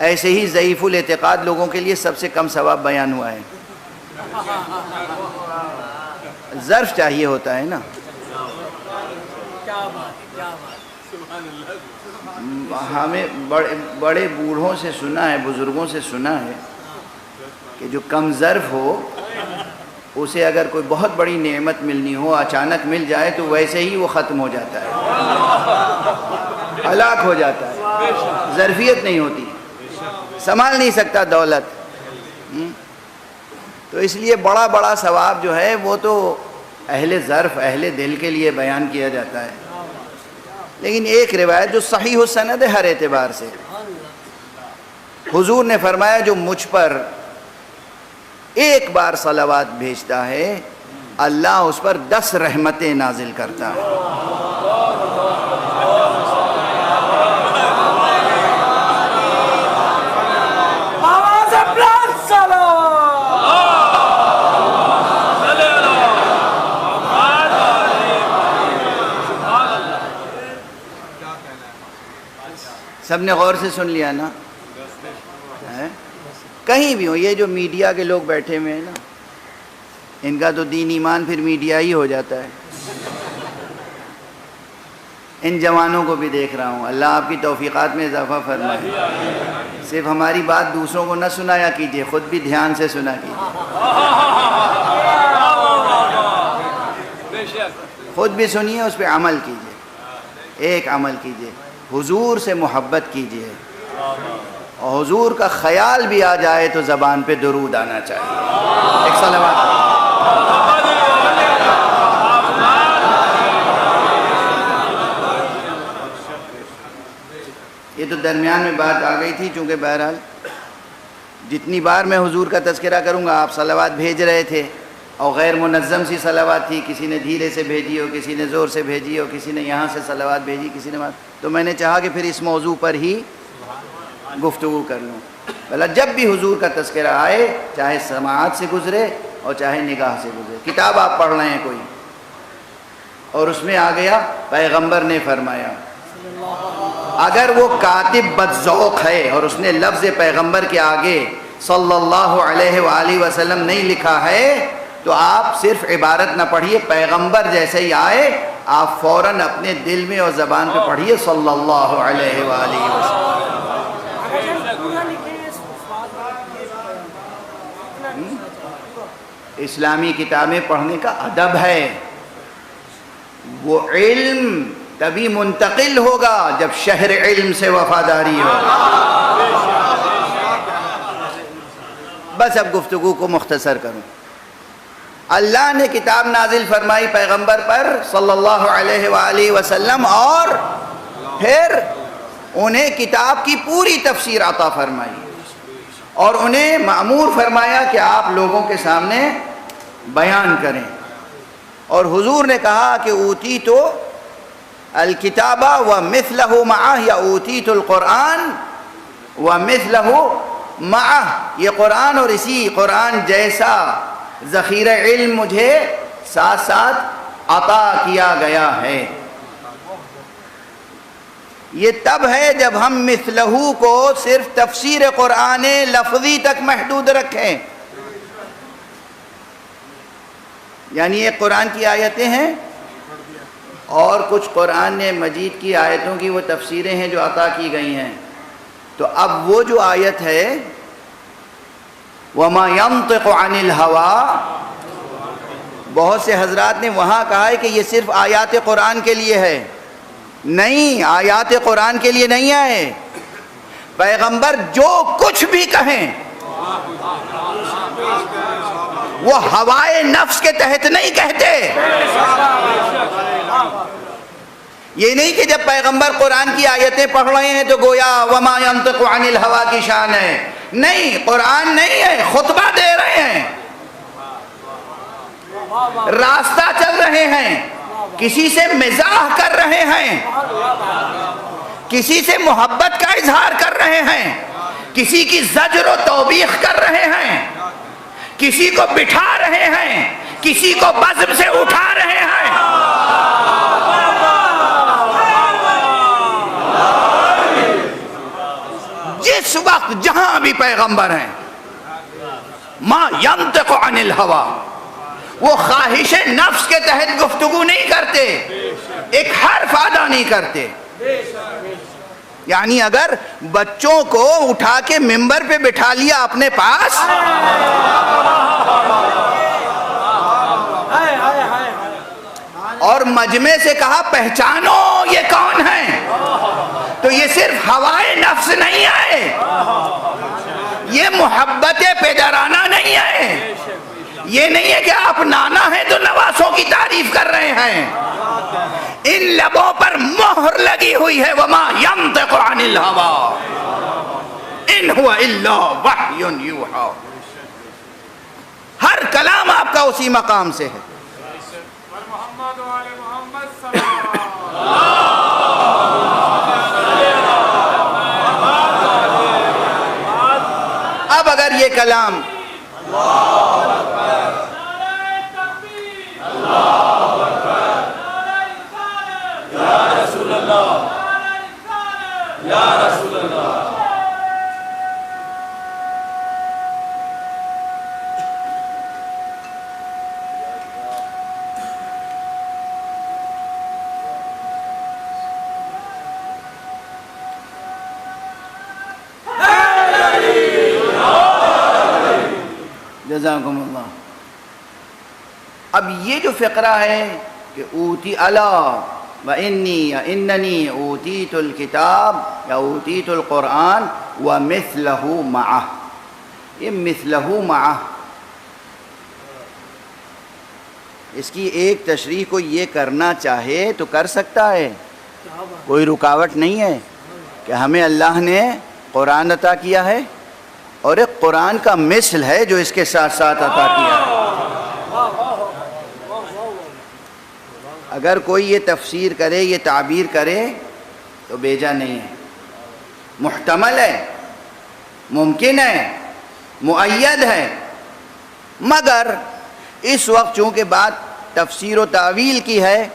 ایسے ہی ضعیف الاعتقاد لوگوں کے لیے سب سے کم ثواب بیان ہوا ہے۔ ظرف چاہیے ہوتا ہے نا، ہمیں بڑے بوڑھوں سے سنا ہے، بزرگوں سے سنا ہے کہ جو کم ظرف ہو اسے اگر کوئی بہت بڑی نعمت ملنی ہو، اچانک مل جائے تو ویسے ہی وہ ختم ہو جاتا ہے، ہلاک ہو جاتا ہے، ظرفیت نہیں ہوتی، سنبھال نہیں سکتا دولت۔ تو اس لیے بڑا بڑا ثواب جو ہے وہ تو اہل ظرف، اہل دل کے لیے بیان کیا جاتا ہے، لیکن ایک روایت جو صحیح السند ہے ہر اعتبار سے، حضور نے فرمایا جو مجھ پر ایک بار صلوات بھیجتا ہے اللہ اس پر 10 رحمتیں نازل کرتا ہے۔ سب نے غور سے سن لیا نا؟ کہیں بھی ہو، یہ جو میڈیا کے لوگ بیٹھے ہوئے ہیں نا، ان کا تو دین ایمان پھر میڈیا ہی ہو جاتا ہے۔ ان جوانوں کو بھی دیکھ رہا ہوں، اللہ آپ کی توفیقات میں اضافہ فرمائے۔ صرف ہماری بات دوسروں کو نہ سنایا کیجئے، خود بھی دھیان سے سنا کیجئے، خود بھی سنیے، اس پہ عمل کیجئے، ایک عمل کیجئے، حضور سے محبت کیجئے، اور حضور کا خیال بھی آ جائے تو زبان پہ درود آنا چاہیے۔ ایک صلوات۔ یہ تو درمیان میں بات آ گئی تھی، چونکہ بہرحال جتنی بار میں حضور کا تذکرہ کروں گا، آپ صلوات بھیج رہے تھے اور غیر منظم سی صلوات تھی، کسی نے دھیرے سے بھیجی ہو، کسی نے زور سے بھیجی ہو، کسی نے یہاں سے صلوات بھیجی، کسی نے تو میں نے چاہا کہ پھر اس موضوع پر ہی گفتگو کر لوں۔ بھلا جب بھی حضور کا تذکرہ آئے، چاہے سماعت سے گزرے اور چاہے نگاہ سے گزرے، کتاب آپ پڑھ رہے ہیں کوئی اور اس میں آ گیا پیغمبر نے فرمایا، اگر وہ کاتب بدذوق ہے اور اس نے لفظ پیغمبر کے آگے صلی اللہ علیہ وآلہ وسلم نہیں لکھا ہے تو آپ صرف عبارت نہ پڑھیے، پیغمبر جیسے ہی آئے آپ فوراً اپنے دل میں اور زبان پہ پڑھیے صلی اللہ علیہ وآلہ وسلم۔ اسلامی کتابیں پڑھنے کا ادب ہے، وہ علم تبھی منتقل ہوگا جب شہر علم سے وفاداری ہو۔ بس اب گفتگو کو مختصر کروں، اللہ نے کتاب نازل فرمائی پیغمبر پر صلی اللہ علیہ وآلہ وسلم، اور پھر انہیں کتاب کی پوری تفسیر عطا فرمائی اور انہیں مأمور فرمایا کہ آپ لوگوں کے سامنے بیان کریں، اور حضور نے کہا کہ اوتیتو الکتاب ومثلہ معہ، یا اوتیتو القرآن ومثلہ معہ، یہ قرآن اور اسی قرآن جیسا ذخیرہ علم مجھے ساتھ ساتھ عطا کیا گیا ہے۔ یہ تب ہے جب ہم مثلہ کو صرف تفسیر قرآن لفظی تک محدود رکھیں، یعنی یہ قرآن کی آیتیں ہیں اور کچھ قرآن مجید کی آیتوں کی وہ تفسیریں ہیں جو عطا کی گئی ہیں، تو اب وہ جو آیت ہے وَمَا يَنطِقُ عَنِ الْهَوَىٰ، بہت سے حضرات نے وہاں کہا ہے کہ یہ صرف آیات قرآن کے لیے ہے، نہیں، آیات قرآن کے لیے نہیں ہے، پیغمبر جو کچھ بھی کہیں وہ ہوائے نفس کے تحت نہیں کہتے۔ یہ نہیں کہ جب پیغمبر قرآن کی آیتیں پڑھ رہے ہیں تو گویا وما ينطق عن الہوا کی شان ہے، نہیں، قرآن نہیں ہے، خطبہ دے رہے ہیں راستہ چل رہے ہیں، کسی سے مزاح کر رہے ہیں، کسی سے محبت کا اظہار کر رہے ہیں، کسی کی زجر و توبیخ کر رہے ہیں، کسی کو بٹھا رہے ہیں، کسی کو بزم سے اٹھا رہے ہیں۔ جس وقت جہاں بھی پیغمبر ہیں، ما ینطق عن الہوا، وہ خواہش نفس کے تحت گفتگو نہیں کرتے، ایک حرف ادا نہیں کرتے۔ یعنی اگر بچوں کو اٹھا کے ممبر پہ بٹھا لیا اپنے پاس اور مجمع سے کہا پہچانو یہ کون ہے، تو یہ صرف ہوائے نفس نہیں ہے، یہ محبت پدرانہ نہیں ہے، یہ نہیں ہے کہ آپ نانا ہیں تو نواسوں کی تعریف کر رہے ہیں۔ ان لبوں پر مہر لگی ہوئی ہے وما ینطق عن الہوا ان ہوا الا وحی یوحی، ہر کلام آپ کا اسی مقام سے ہے۔ اب اگر یہ کلام جزاکم اللہ۔ اب یہ جو فقرہ ہے کہ اوتی الا و انی یا اننی اوتیت الکتاب یا اوتیت القرآن ومثلہ معہ، یہ مثلہ معہ، اس کی ایک تشریح کو یہ کرنا چاہے تو کر سکتا ہے، کوئی رکاوٹ نہیں ہے کہ ہمیں اللہ نے قرآن عطا کیا ہے اور ایک قرآن کا مثل ہے جو اس کے ساتھ ساتھ عطا کیا ہے۔ اگر کوئی یہ تفسیر کرے، یہ تعبیر کرے تو بیجا نہیں ہے، محتمل ہے، ممکن ہے، مؤید ہے، مگر اس وقت چونکہ بات تفسیر و تعویل کی ہے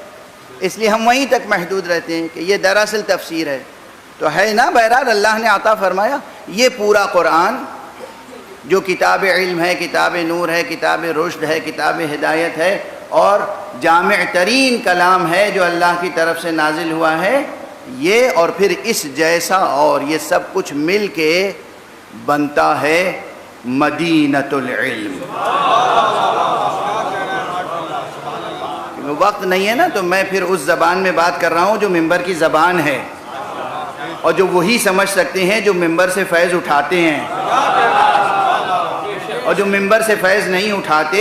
اس لیے ہم وہیں تک محدود رہتے ہیں کہ یہ دراصل تفسیر ہے تو ہے نا۔ بہرحال اللہ نے عطا فرمایا یہ پورا قرآن جو کتاب علم ہے، کتاب نور ہے، کتاب رشد ہے، کتاب ہدایت ہے اور جامع ترین کلام ہے جو اللہ کی طرف سے نازل ہوا ہے، یہ اور پھر اس جیسا اور یہ سب کچھ مل کے بنتا ہے مدینۃ العلم۔ وقت نہیں ہے نا تو میں پھر اس زبان میں بات کر رہا ہوں جو ممبر کی زبان ہے اور جو وہی سمجھ سکتے ہیں جو ممبر سے فیض اٹھاتے ہیں، اور جو ممبر سے فیض نہیں اٹھاتے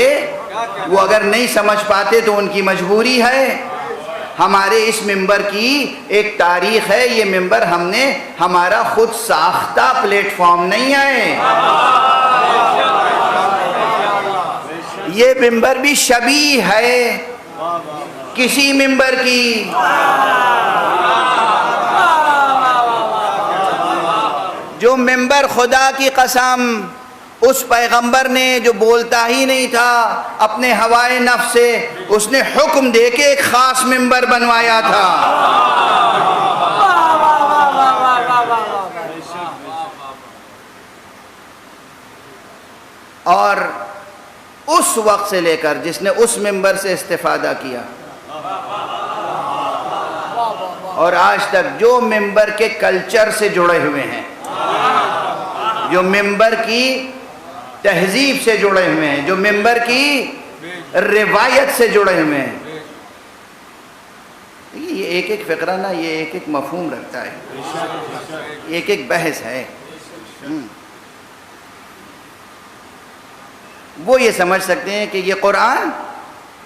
وہ اگر نہیں سمجھ پاتے تو ان کی مجبوری ہے۔ ہمارے اس ممبر کی ایک تاریخ ہے، یہ ممبر ہم نے ہمارا خود ساختہ پلیٹ فارم نہیں ہے، یہ ممبر بھی شبیہ ہے کسی ممبر کی۔ جو ممبر خدا کی قسم اس پیغمبر نے جو بولتا ہی نہیں تھا اپنے ہوائے نفس سے، اس نے حکم دے کے ایک خاص ممبر بنوایا تھا۔ اور اس وقت سے لے کر جس نے اس ممبر سے استفادہ کیا اور آج تک جو ممبر کے کلچر سے جڑے ہوئے ہیں، جو ممبر کی تہذیب سے جڑے ہوئے ہیں، جو ممبر کی روایت سے جڑے ہوئے ہیں، یہ ایک ایک فقرہ نا یہ ایک ایک مفہوم رکھتا ہے، ایک ایک بحث ہے۔ وہ یہ سمجھ سکتے ہیں کہ یہ قرآن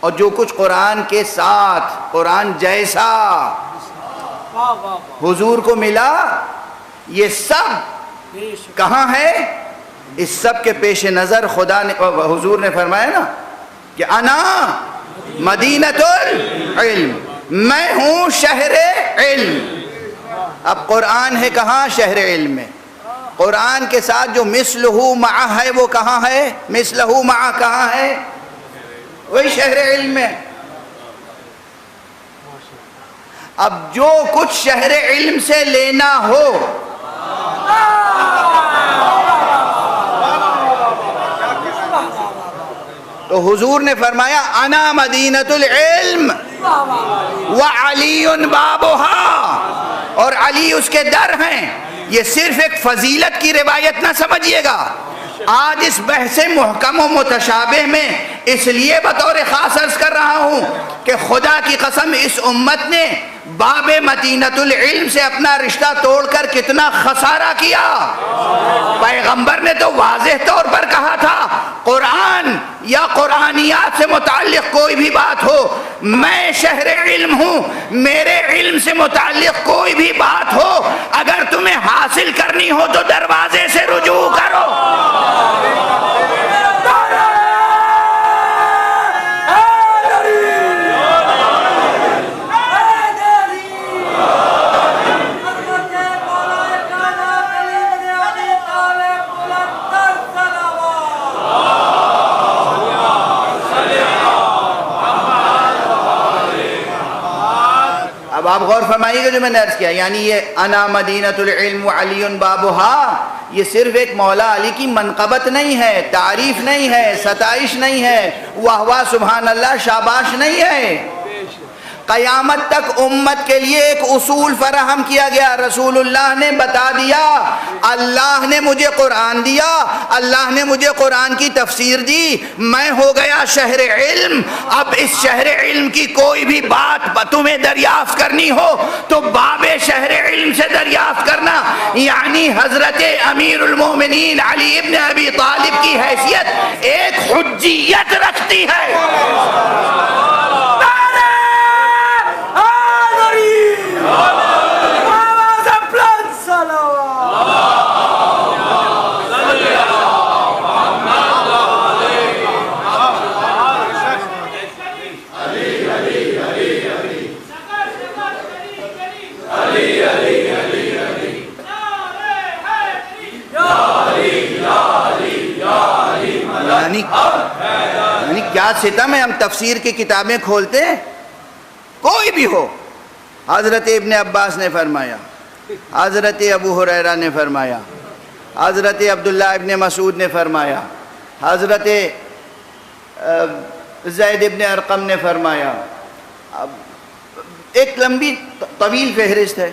اور جو کچھ قرآن کے ساتھ قرآن جیسا حضور کو ملا، یہ سب کہاں ہے؟ اس سب کے پیش نظر خدا نے، حضور نے فرمایا نا کہ انا مدینۃ العلم، میں ہوں شہر علم۔ اب قرآن ہے کہاں؟ شہر علم میں۔ قرآن کے ساتھ جو مثلہ معہ ہے وہ کہاں ہے؟ مثلہ معہ کہاں ہے؟ وہی شہر علم میں۔ اب جو کچھ شہر علم سے لینا ہو تو حضور نے فرمایا انا مدینۃ العلم وعلی بابها، اور علی اس کے در ہیں۔ یہ صرف ایک فضیلت کی روایت نہ سمجھیے گا۔ آج اس بحث محکم و متشابہ میں اس لیے بطور خاص عرض کر رہا ہوں کہ خدا کی قسم اس امت نے باب مدینۃ العلم سے اپنا رشتہ توڑ کر کتنا خسارہ کیا۔ پیغمبر نے تو واضح طور پر کہا تھا قرآن یا قرآنیات سے متعلق کوئی بھی بات ہو، میں شہر علم ہوں، میرے علم سے متعلق کوئی بھی بات ہو اگر تمہیں حاصل کرنی ہو تو دروازے سے رجوع کرو۔ اب آپ غور فرمائیے گا جو میں نے عرض کیا، یعنی یہ انا مدینۃ العلم وعلی بابها، یہ صرف ایک مولا علی کی منقبت نہیں ہے، تعریف نہیں ہے، ستائش نہیں ہے، واہ واہ سبحان اللہ شاباش نہیں ہے۔ قیامت تک امت کے لیے ایک اصول فراہم کیا گیا، رسول اللہ نے بتا دیا، اللہ نے مجھے قرآن دیا، اللہ نے مجھے قرآن کی تفسیر دی، میں ہو گیا شہر علم۔ اب اس شہر علم کی کوئی بھی بات تمہیں دریافت کرنی ہو تو باب شہر علم سے دریافت کرنا، یعنی حضرت امیر المومنین علی ابن ابی طالب کی حیثیت ایک حجیت رکھتی ہے۔ یعنی کیا ستم ہے، ہم تفسیر کی کتابیں کھولتے ہیں کوئی بھی ہو، حضرت ابن عباس نے فرمایا، حضرت ابو ہریرہ نے فرمایا، حضرت عبداللہ ابن مسعود نے فرمایا، حضرت زید ابن ارقم نے فرمایا، ایک لمبی طویل فہرست ہے۔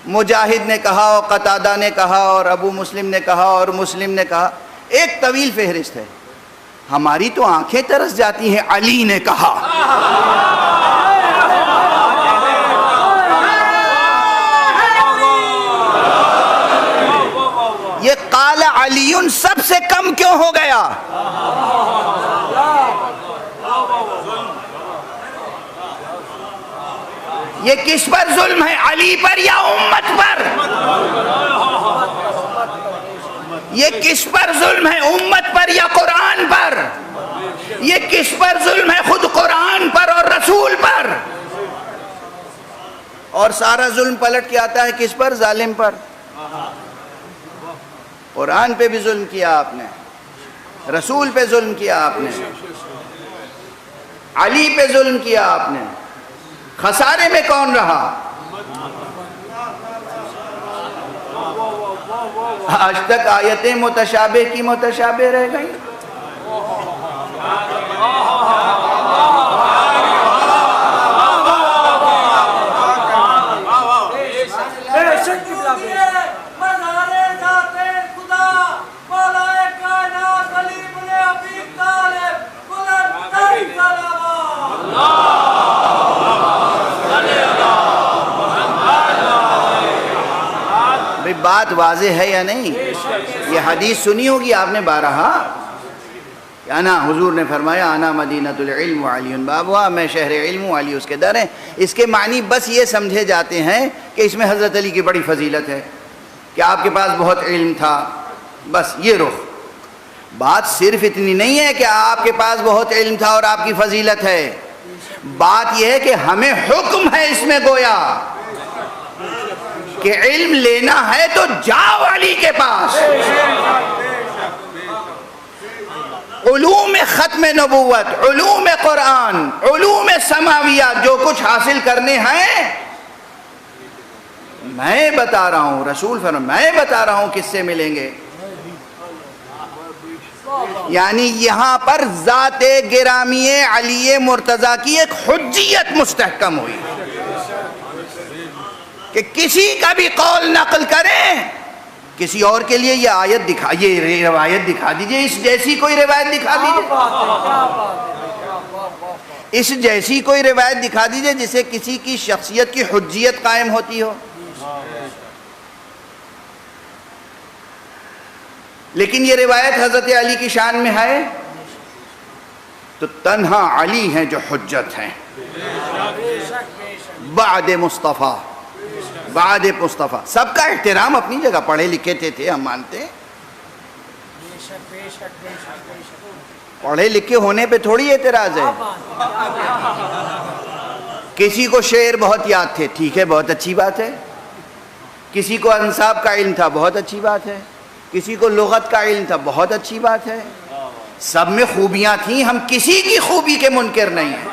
مجاہد نے کہا اور قتادہ نے کہا اور ابو مسلم نے کہا اور مسلم نے کہا، ایک طویل فہرست ہے۔ ہماری تو آنکھیں ترس جاتی ہیں، علی نے کہا۔ یہ قال علی سب سے کم کیوں ہو گیا؟ یہ کس پر ظلم ہے، علی پر یا امت پر؟ یہ کس پر ظلم ہے، امت پر یا قرآن پر؟ یہ کس پر ظلم ہے، خود قرآن پر اور رسول پر؟ اور سارا ظلم پلٹ کے آتا ہے کس پر؟ ظالم پر۔ قرآن پہ بھی ظلم کیا آپ نے، رسول پہ ظلم کیا آپ نے، علی پہ ظلم کیا آپ نے، خسارے میں کون رہا؟ آج تک آیتیں متشابہ کی متشابہ رہ گئی۔ بات واضح ہے یا نہیں؟ یہ حدیث سنی ہوگی آپ نے بارہا، انا حضور نے فرمایا انا مدینۃ العلم وعلی بابها، میں شہر علم ہوں، علی اس کے در ہیں۔ اس کے معنی بس یہ سمجھے جاتے ہیں کہ اس میں حضرت علی کی بڑی فضیلت ہے کہ آپ کے پاس بہت علم تھا، بس یہ رخ۔ بات صرف اتنی نہیں ہے کہ آپ کے پاس بہت علم تھا اور آپ کی فضیلت ہے، بات یہ ہے کہ ہمیں حکم ہے اس میں گویا کہ علم لینا ہے تو جاؤ علی کے پاس، علوم ختم نبوت، علوم قرآن، علوم سماویات جو کچھ حاصل کرنے ہیں میں بتا رہا ہوں، رسول فرمایا میں بتا رہا ہوں کس سے ملیں گے۔ یعنی یہاں پر ذات گرامی علی مرتضیٰ کی ایک حجیت مستحکم ہوئی کہ کسی کا بھی قول نقل کریں، کسی اور کے لیے یہ آیت دکھا، یہ روایت دکھا دیجئے، اس جیسی کوئی روایت دکھا دیجئے، اس جیسی کوئی روایت دکھا دیجئے جسے کسی کی شخصیت کی حجیت قائم ہوتی ہو۔ لیکن یہ روایت حضرت علی کی شان میں ہے تو تنہا علی ہیں جو حجت ہیں بعد مصطفیٰ، بعد مصطفیٰ۔ سب کا احترام اپنی جگہ، پڑھے لکھے تھے ہم مانتے ہیں، پڑھے لکھے ہونے پہ تھوڑی اعتراض ہے۔ کسی کو شعر بہت یاد تھے، ٹھیک ہے، بہت اچھی بات ہے، کسی کو انصاب کا علم تھا، بہت اچھی بات ہے، کسی کو لغت کا علم تھا، بہت اچھی بات ہے، سب میں خوبیاں تھیں، ہم کسی کی خوبی کے منکر نہیں ہیں،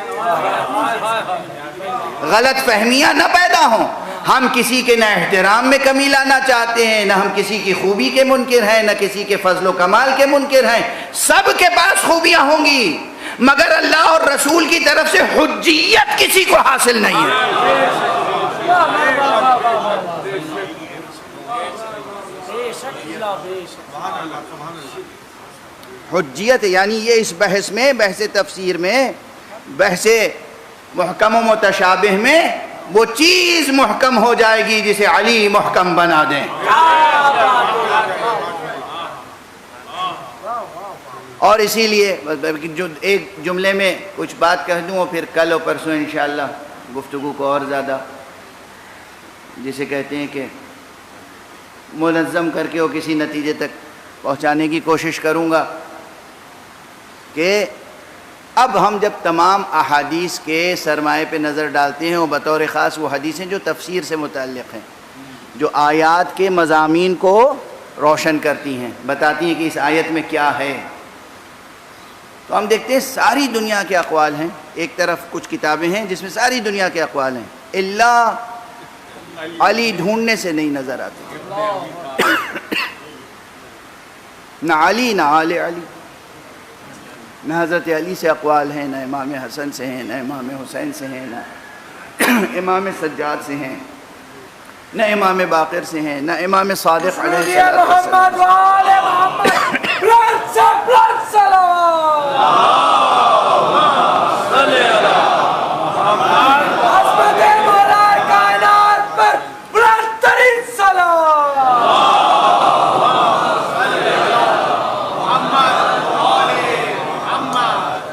غلط فہمیاں نہ پیدا ہوں، ہم کسی کے نہ احترام میں کمی لانا چاہتے ہیں، نہ ہم کسی کی خوبی کے منکر ہیں، نہ کسی کے فضل و کمال کے منکر ہیں، سب کے پاس خوبیاں ہوں گی، مگر اللہ اور رسول کی طرف سے حجیت کسی کو حاصل نہیں ہے۔ حجیت یعنی یہ اس بحث میں، بحث تفسیر میں، بحث محکم و متشابہ میں وہ چیز محکم ہو جائے گی جسے علی محکم بنا دیں۔ اور اسی لیے جو ایک جملے میں کچھ بات کہہ دوں اور پھر کل و پرسوں انشاءاللہ گفتگو کو اور زیادہ جسے کہتے ہیں کہ منظم کر کے وہ کسی نتیجے تک پہنچانے کی کوشش کروں گا کہ اب ہم جب تمام احادیث کے سرمائے پہ نظر ڈالتے ہیں اور بطور خاص وہ حدیثیں جو تفسیر سے متعلق ہیں، جو آیات کے مضامین کو روشن کرتی ہیں، بتاتی ہیں کہ اس آیت میں کیا ہے، تو ہم دیکھتے ہیں ساری دنیا کے اقوال ہیں، ایک طرف کچھ کتابیں ہیں جس میں ساری دنیا کے اقوال ہیں، اللہ علی ڈھونڈنے سے نہیں نظر آتے، نہ علی نہ آل علی، نہ حضرت علی سے اقوال ہیں، نہ امام حسن سے ہیں، نہ امام حسین سے ہیں، نہ امام سجاد سے ہیں، نہ امام باقر سے ہیں، نہ امام صادق علیہ السلام۔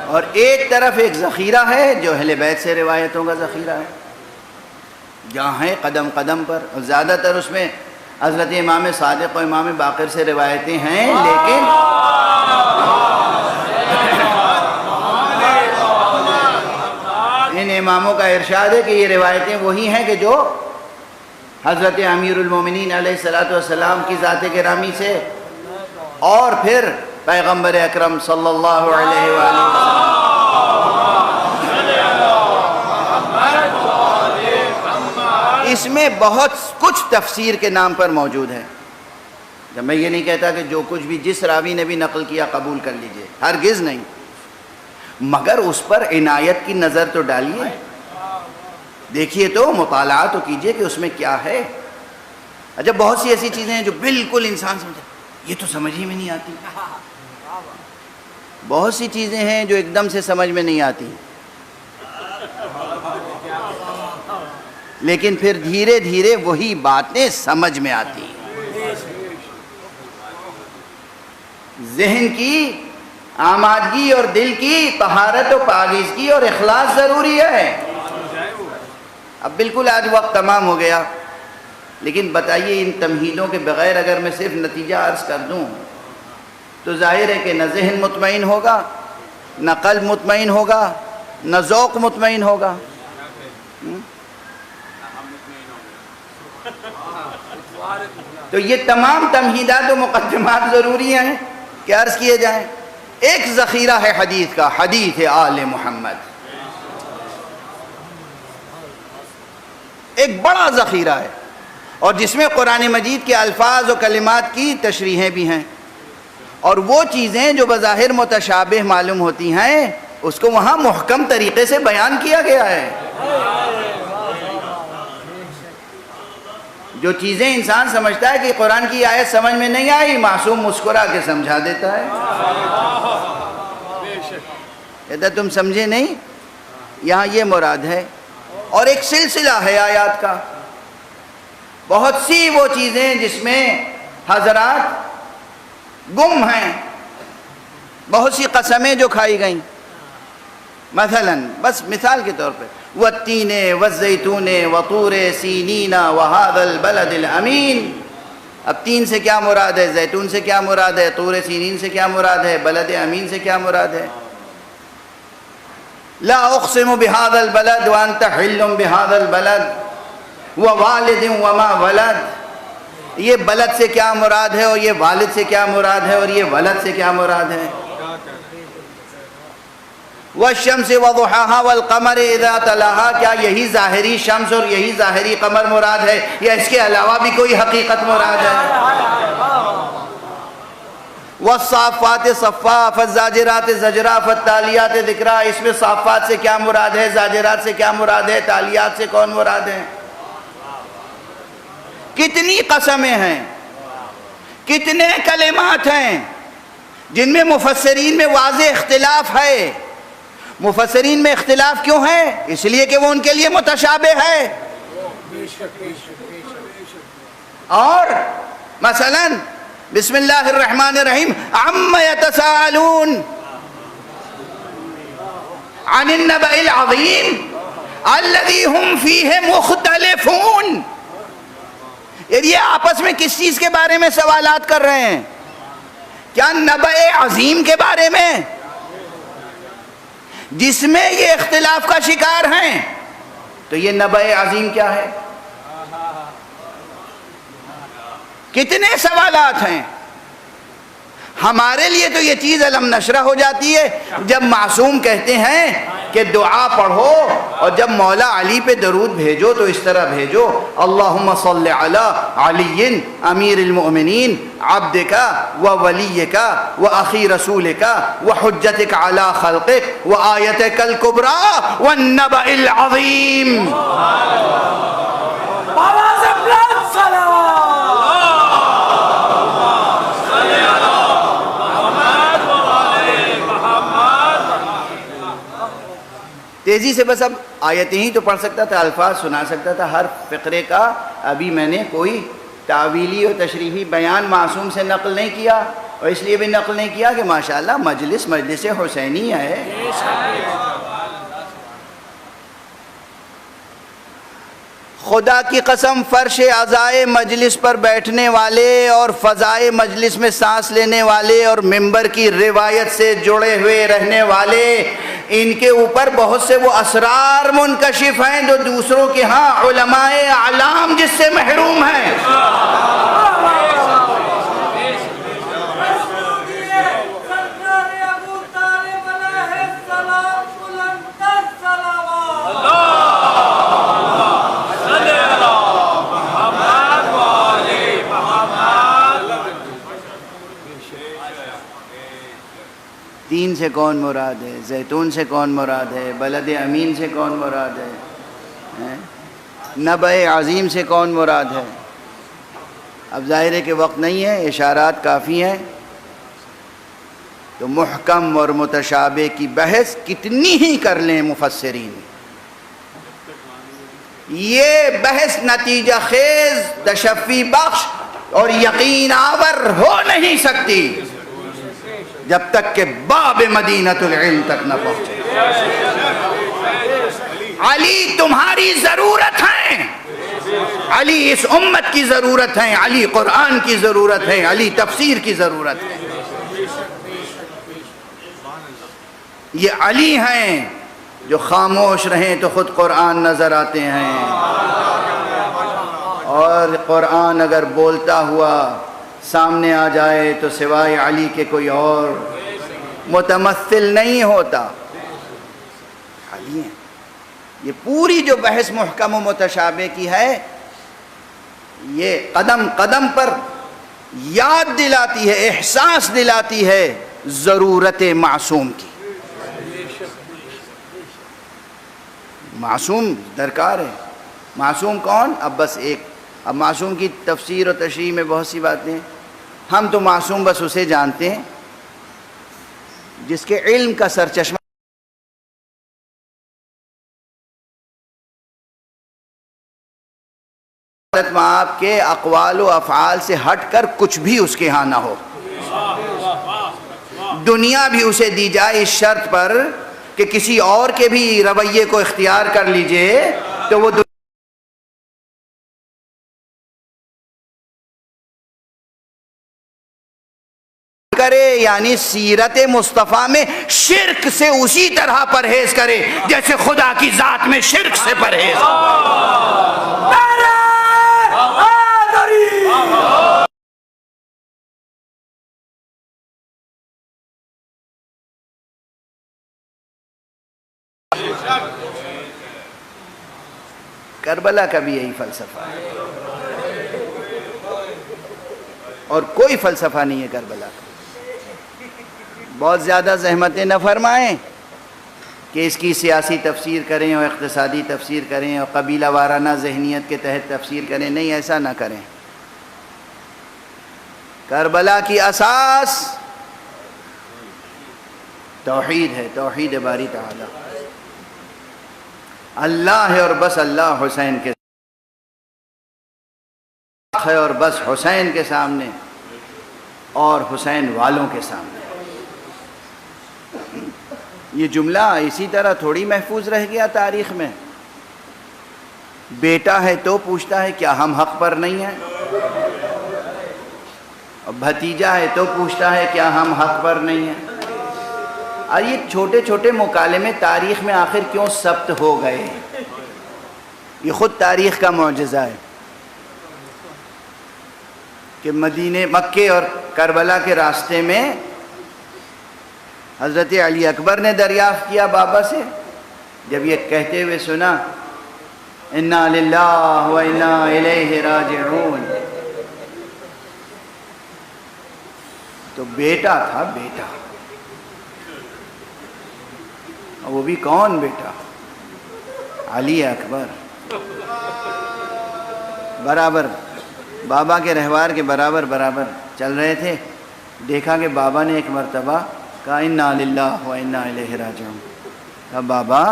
اور ایک طرف ایک ذخیرہ ہے جو اہل بیت سے روایتوں کا ذخیرہ ہے، جہاں ہے قدم قدم پر، اور زیادہ تر اس میں حضرت امام صادق و امام باقر سے روایتیں ہیں، لیکن ان اماموں کا ارشاد ہے کہ یہ روایتیں وہی ہیں کہ جو حضرت امیر المومنین علیہ السلام کی ذات گرامی سے اور پھر پیغمبر اکرم صلی اللہ علیہ وآلہ وسلم۔ اس میں بہت کچھ تفسیر کے نام پر موجود ہے، جب میں یہ نہیں کہتا کہ جو کچھ بھی جس راوی نے بھی نقل کیا قبول کر لیجئے، ہرگز نہیں، مگر اس پر عنایت کی نظر تو ڈالیے، دیکھیے تو، مطالعہ تو کیجئے کہ اس میں کیا ہے۔ اچھا بہت سی ایسی چیزیں ہیں جو بالکل انسان سمجھے یہ تو سمجھ ہی میں نہیں آتی، بہت سی چیزیں ہیں جو ایک دم سے سمجھ میں نہیں آتی، لیکن پھر دھیرے دھیرے وہی باتیں سمجھ میں آتی ہیں۔ ذہن کی آمادگی اور دل کی طہارت و پاکیزگی اور اخلاص ضروری ہے۔ اب بالکل آج وقت تمام ہو گیا، لیکن بتائیے ان تمہیدوں کے بغیر اگر میں صرف نتیجہ عرض کر دوں تو ظاہر ہے کہ نہ ذہن مطمئن ہوگا، نہ قلب مطمئن ہوگا، نہ ذوق مطمئن ہوگا۔ تو یہ تمام تمہیدات و مقدمات ضروری ہیں کہ عرض کیے جائیں۔ ایک ذخیرہ ہے حدیث کا، حدیث آل محمد، ایک بڑا ذخیرہ ہے، اور جس میں قرآن مجید کے الفاظ و کلمات کی تشریحیں بھی ہیں، اور وہ چیزیں جو بظاہر متشابہ معلوم ہوتی ہیں اس کو وہاں محکم طریقے سے بیان کیا گیا ہے۔ جو چیزیں انسان سمجھتا ہے کہ قرآن کی آیت سمجھ میں نہیں آئی، معصوم مسکرا کے سمجھا دیتا ہے، کہتا تم سمجھے نہیں، یہاں یہ مراد ہے۔ اور ایک سلسلہ ہے آیات کا، بہت سی وہ چیزیں جس میں حضرات گم ہیں، بہت سی قسمیں جو کھائی گئیں، مثلا بس مثال کے طور پہ والتین والزیتون وطور سینین وہذا البلد الامین۔ اب تین سے کیا مراد ہے، زیتون سے کیا مراد ہے، طور سینین سے کیا مراد ہے، بلد امین سے کیا مراد ہے؟ لا اقسم بهذا البلد وانت حل بهذا البلد ووالد وما ولد، یہ بلد سے کیا مراد ہے، اور یہ والد سے کیا مراد ہے، اور یہ ولد سے کیا مراد ہے؟ والشمس وضحاها والقمر اذا تلاها، کیا یہی ظاہری شمس اور یہی ظاہری قمر مراد ہے، یا اس کے علاوہ بھی کوئی حقیقت مراد ہے؟ والصافات صفا فالزاجرات زجرا فالتالیات ذکرا، اس میں صافات سے کیا مراد ہے، زاجرات سے کیا مراد ہے، تالیات سے کون مراد ہے؟ کتنی قسمیں ہیں، کتنے کلمات ہیں جن میں مفسرین میں واضح اختلاف ہے۔ مفسرین میں اختلاف کیوں ہے؟ اس لیے کہ وہ ان کے لیے متشابہ ہے۔ اور مثلا بسم اللہ الرحمن الرحیم عم یتساءلون عن النبأ العظیم الذی ہم فیہ مختلفون، یہ آپس میں کس چیز کے بارے میں سوالات کر رہے ہیں؟ کیا نبأ عظیم کے بارے میں، جس میں یہ اختلاف کا شکار ہیں؟ تو یہ نبأ عظیم کیا ہے؟ کتنے سوالات ہیں۔ ہمارے لیے تو یہ چیز علم نشرہ ہو جاتی ہے جب معصوم کہتے ہیں کہ دعا پڑھو، اور جب مولا علی پہ درود بھیجو تو اس طرح بھیجو اللہم صلی علی علی امیر المؤمنین عبدک و ولیک و اخی رسولک و حجتک علی خلقک و آیتک الکبریٰ والنبأ العظیم۔ تیزی سے بس اب آیتیں ہی تو پڑھ سکتا تھا، الفاظ سنا سکتا تھا، ہر فقرے کا ابھی میں نے کوئی تعویلی اور تشریحی بیان معصوم سے نقل نہیں کیا، اور اس لیے بھی نقل نہیں کیا کہ ماشاءاللہ مجلس حسینی ہے۔ خدا کی قسم فرش عزائے مجلس پر بیٹھنے والے اور فضائے مجلس میں سانس لینے والے اور ممبر کی روایت سے جڑے ہوئے رہنے والے، ان کے اوپر بہت سے وہ اسرار منکشف ہیں جو دوسروں کے ہاں علماء اعلام جس سے محروم ہیں۔ تین سے کون مراد ہے، زیتون سے کون مراد ہے، بلد امین سے کون مراد ہے، نبأ عظیم سے کون مراد ہے؟ اب ظاہر ہے کہ وقت نہیں ہے، اشارات کافی ہیں، تو محکم اور متشابہ کی بحث کتنی ہی کر لیں مفسرین، یہ بحث نتیجہ خیز، تشفی بخش اور یقین آور ہو نہیں سکتی جب تک کہ باب مدینۃ العلم تک نہ پہنچے۔ علی تمہاری ضرورت ہیں، علی اس امت کی ضرورت ہے، علی قرآن کی ضرورت ہے، علی تفسیر کی ضرورت ہے۔ یہ علی ہیں جو خاموش رہیں تو خود قرآن نظر آتے ہیں، اور قرآن اگر بولتا ہوا سامنے آ جائے تو سوائے علی کے کوئی اور متمثل نہیں ہوتا۔ علی ہیں۔ یہ پوری جو بحث محکم و متشابہ کی ہے، یہ قدم قدم پر یاد دلاتی ہے، احساس دلاتی ہے ضرورت معصوم کی۔ معصوم درکار ہے۔ معصوم کون؟ اب بس ایک، اب معصوم کی تفسیر و تشریح میں بہت سی باتیں ہیں۔ ہم تو معصوم بس اسے جانتے ہیں جس کے علم کا سرچشمہ آپ کے اقوال و افعال سے ہٹ کر کچھ بھی اس کے ہاں نہ ہو۔ دنیا بھی اسے دی جائے اس شرط پر کہ کسی اور کے بھی رویے کو اختیار کر لیجئے تو وہ کرے، یعنی سیرت مصطفیٰ میں شرک سے اسی طرح پرہیز کرے جیسے خدا کی ذات میں شرک سے پرہیز۔ کربلا کا بھی یہی فلسفہ ہے، اور کوئی فلسفہ نہیں ہے کربلا کا۔ بہت زیادہ زحمتیں نہ فرمائیں کہ اس کی سیاسی تفسیر کریں اور اقتصادی تفسیر کریں اور قبیلہ وارانہ ذہنیت کے تحت تفسیر کریں، نہیں، ایسا نہ کریں۔ کربلا کی اساس توحید ہے، توحید باری تعالی۔ اللہ ہے اور بس اللہ حسین کے ہے، اور بس حسین کے سامنے اور حسین والوں کے سامنے۔ یہ جملہ اسی طرح تھوڑی محفوظ رہ گیا تاریخ میں۔ بیٹا ہے تو پوچھتا ہے کیا ہم حق پر نہیں ہیں، اور بھتیجا ہے تو پوچھتا ہے کیا ہم حق پر نہیں ہیں۔ اور یہ چھوٹے چھوٹے مکالمے تاریخ میں آخر کیوں ثبت ہو گئے؟ یہ خود تاریخ کا معجزہ ہے کہ مدینے، مکے اور کربلا کے راستے میں حضرت علی اکبر نے دریافت کیا بابا سے، جب یہ کہتے ہوئے سنا انا للہ و انا الیہ راجعون، تو بیٹا تھا، بیٹا، اور وہ بھی کون بیٹا؟ علی اکبر، برابر بابا کے رہوار کے برابر برابر چل رہے تھے۔ دیکھا کہ بابا نے ایک مرتبہ کہا انا للہ و انا الیہ راجعون۔ کہا بابا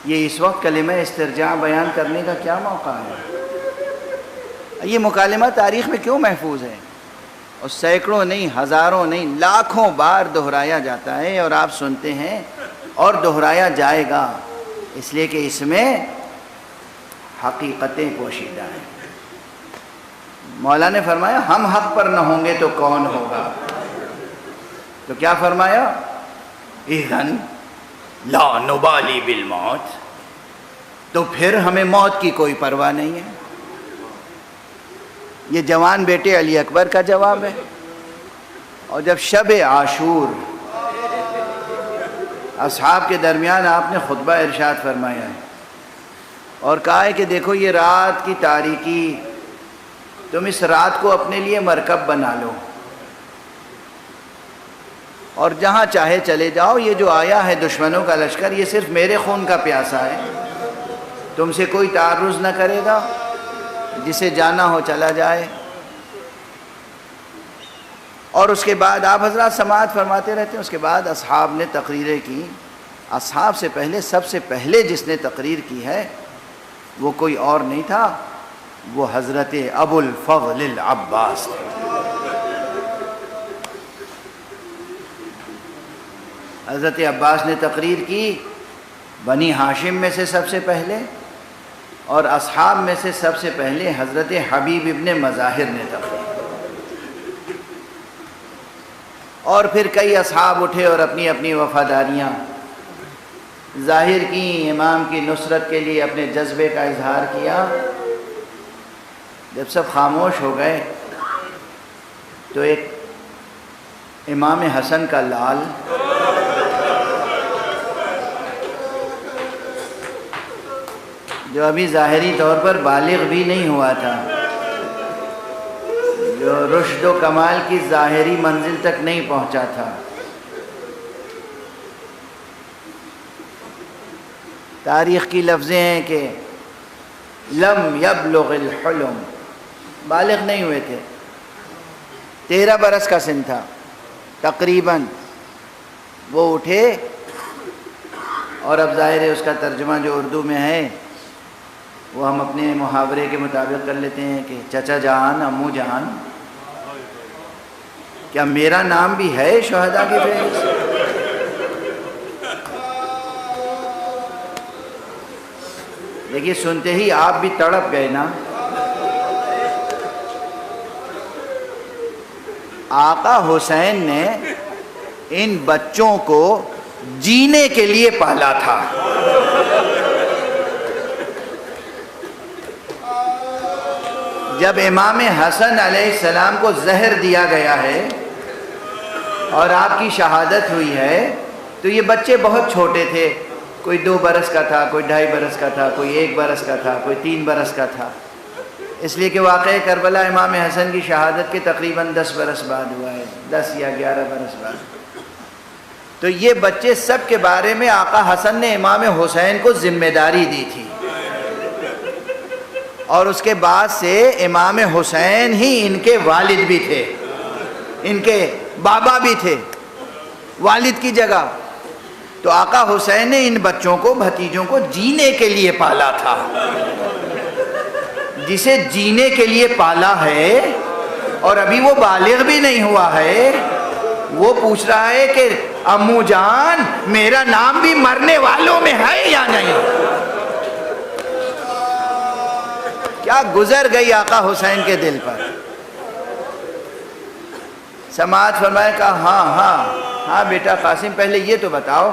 یہ اس وقت کلمہ استرجاع بیان کرنے کا کیا موقع ہے؟ یہ مکالمہ تاریخ میں کیوں محفوظ ہے؟ اور سینکڑوں نہیں، ہزاروں نہیں، لاکھوں بار دہرایا جاتا ہے، اور آپ سنتے ہیں اور دہرایا جائے گا، اس لیے کہ اس میں حقیقتیں پوشیدہ ہیں۔ مولا نے فرمایا ہم حق پر نہ ہوں گے تو کون ہوگا؟ تو کیا فرمایا؟ اذن لا نبالی بالموت، تو پھر ہمیں موت کی کوئی پرواہ نہیں ہے۔ یہ جوان بیٹے علی اکبر کا جواب ہے۔ اور جب شب عاشور اصحاب کے درمیان آپ نے خطبہ ارشاد فرمایا ہے اور کہا ہے کہ دیکھو یہ رات کی تاریکی، تم اس رات کو اپنے لیے مرکب بنا لو اور جہاں چاہے چلے جاؤ، یہ جو آیا ہے دشمنوں کا لشکر یہ صرف میرے خون کا پیاسا ہے، تم سے کوئی تعرض نہ کرے گا، جسے جانا ہو چلا جائے۔ اور اس کے بعد آپ حضرات سماعت فرماتے رہتے ہیں۔ اس کے بعد اصحاب نے تقریریں کی۔ اصحاب سے پہلے، سب سے پہلے جس نے تقریر کی ہے وہ کوئی اور نہیں تھا، وہ حضرت ابو الفضل العباس تھے۔ حضرت عباس نے تقریر کی، بنی ہاشم میں سے سب سے پہلے، اور اصحاب میں سے سب سے پہلے حضرت حبیب ابن مظاہر نے تقریر کی۔ اور پھر کئی اصحاب اٹھے اور اپنی اپنی وفاداریاں ظاہر کی، امام کی نصرت کے لیے اپنے جذبے کا اظہار کیا۔ جب سب خاموش ہو گئے تو ایک امام حسن کا لال جو ابھی ظاہری طور پر بالغ بھی نہیں ہوا تھا، جو رشد و کمال کی ظاہری منزل تک نہیں پہنچا تھا، تاریخ کی لفظیں ہیں کہ لم یبلغ الحلم، بالغ نہیں ہوئے تھے، 13 برس کا سن تھا تقریباً۔ وہ اٹھے اور اب ظاہر ہے اس کا ترجمہ جو اردو میں ہے وہ ہم اپنے محاورے کے مطابق کر لیتے ہیں کہ چچا جان، امو جان، کیا میرا نام بھی ہے شہداء کی فہرست؟ دیکھیے سنتے ہی آپ بھی تڑپ گئے نا۔ آقا حسین نے ان بچوں کو جینے کے لیے پالا تھا۔ جب امام حسن علیہ السلام کو زہر دیا گیا ہے اور آپ کی شہادت ہوئی ہے تو یہ بچے بہت چھوٹے تھے، کوئی 2 برس کا تھا، کوئی 2.5 برس کا تھا، کوئی 1 برس کا تھا، کوئی 3 برس کا تھا، اس لیے کہ واقعہ کربلا امام حسن کی شہادت کے تقریباً 10 برس بعد ہوا ہے، 10 یا 11 برس بعد۔ تو یہ بچے سب کے بارے میں آقا حسن نے امام حسین کو ذمہ داری دی تھی، اور اس کے بعد سے امام حسین ہی ان کے والد بھی تھے، ان کے بابا بھی تھے، والد کی جگہ۔ تو آقا حسین نے ان بچوں کو، بھتیجوں کو جینے کے لیے پالا تھا۔ جسے جینے کے لیے پالا ہے اور ابھی وہ بالغ بھی نہیں ہوا ہے، وہ پوچھ رہا ہے کہ امو جان میرا نام بھی مرنے والوں میں ہے یا نہیں؟ کیا گزر گئی آقا حسین کے دل پر؟ سماعت فرمائے، کہا ہاں بیٹا قاسم، پہلے یہ تو بتاؤ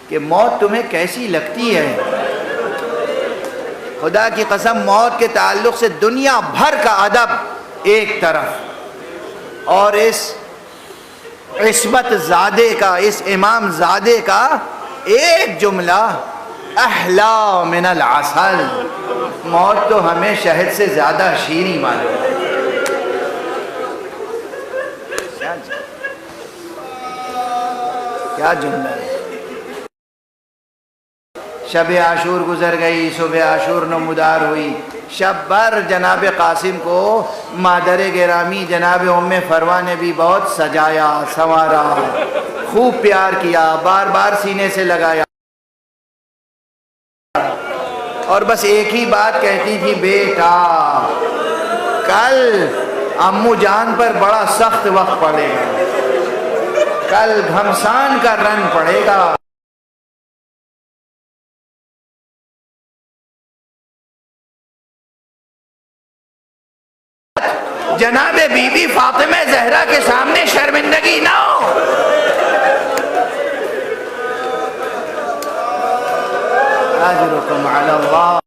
کہ موت تمہیں کیسی لگتی ہے؟ خدا کی قسم موت کے تعلق سے دنیا بھر کا ادب ایک طرف، اور اس عصمت زادے کا، اس امام زادے کا ایک جملہ، احلا من العسل، موت تو ہمیں شہد سے زیادہ شیریں معلوم ہے۔ کیا جملہ ہے! شب عاشور گزر گئی، صبح عاشور نمودار ہوئی، شب بھر جناب قاسم کو مادر گرامی جناب ام فروا نے بھی بہت سجایا، سنوارا، خوب پیار کیا، بار بار سینے سے لگایا، اور بس ایک ہی بات کہتی تھی، بیٹا کل امو جان پر بڑا سخت وقت پڑے گا، کل گھمسان کا رن پڑے گا۔ جناب بی بی فاطمہ زہرا کے سامنے شرمندگی نہ ہو۔ اجرکم علی اللہ۔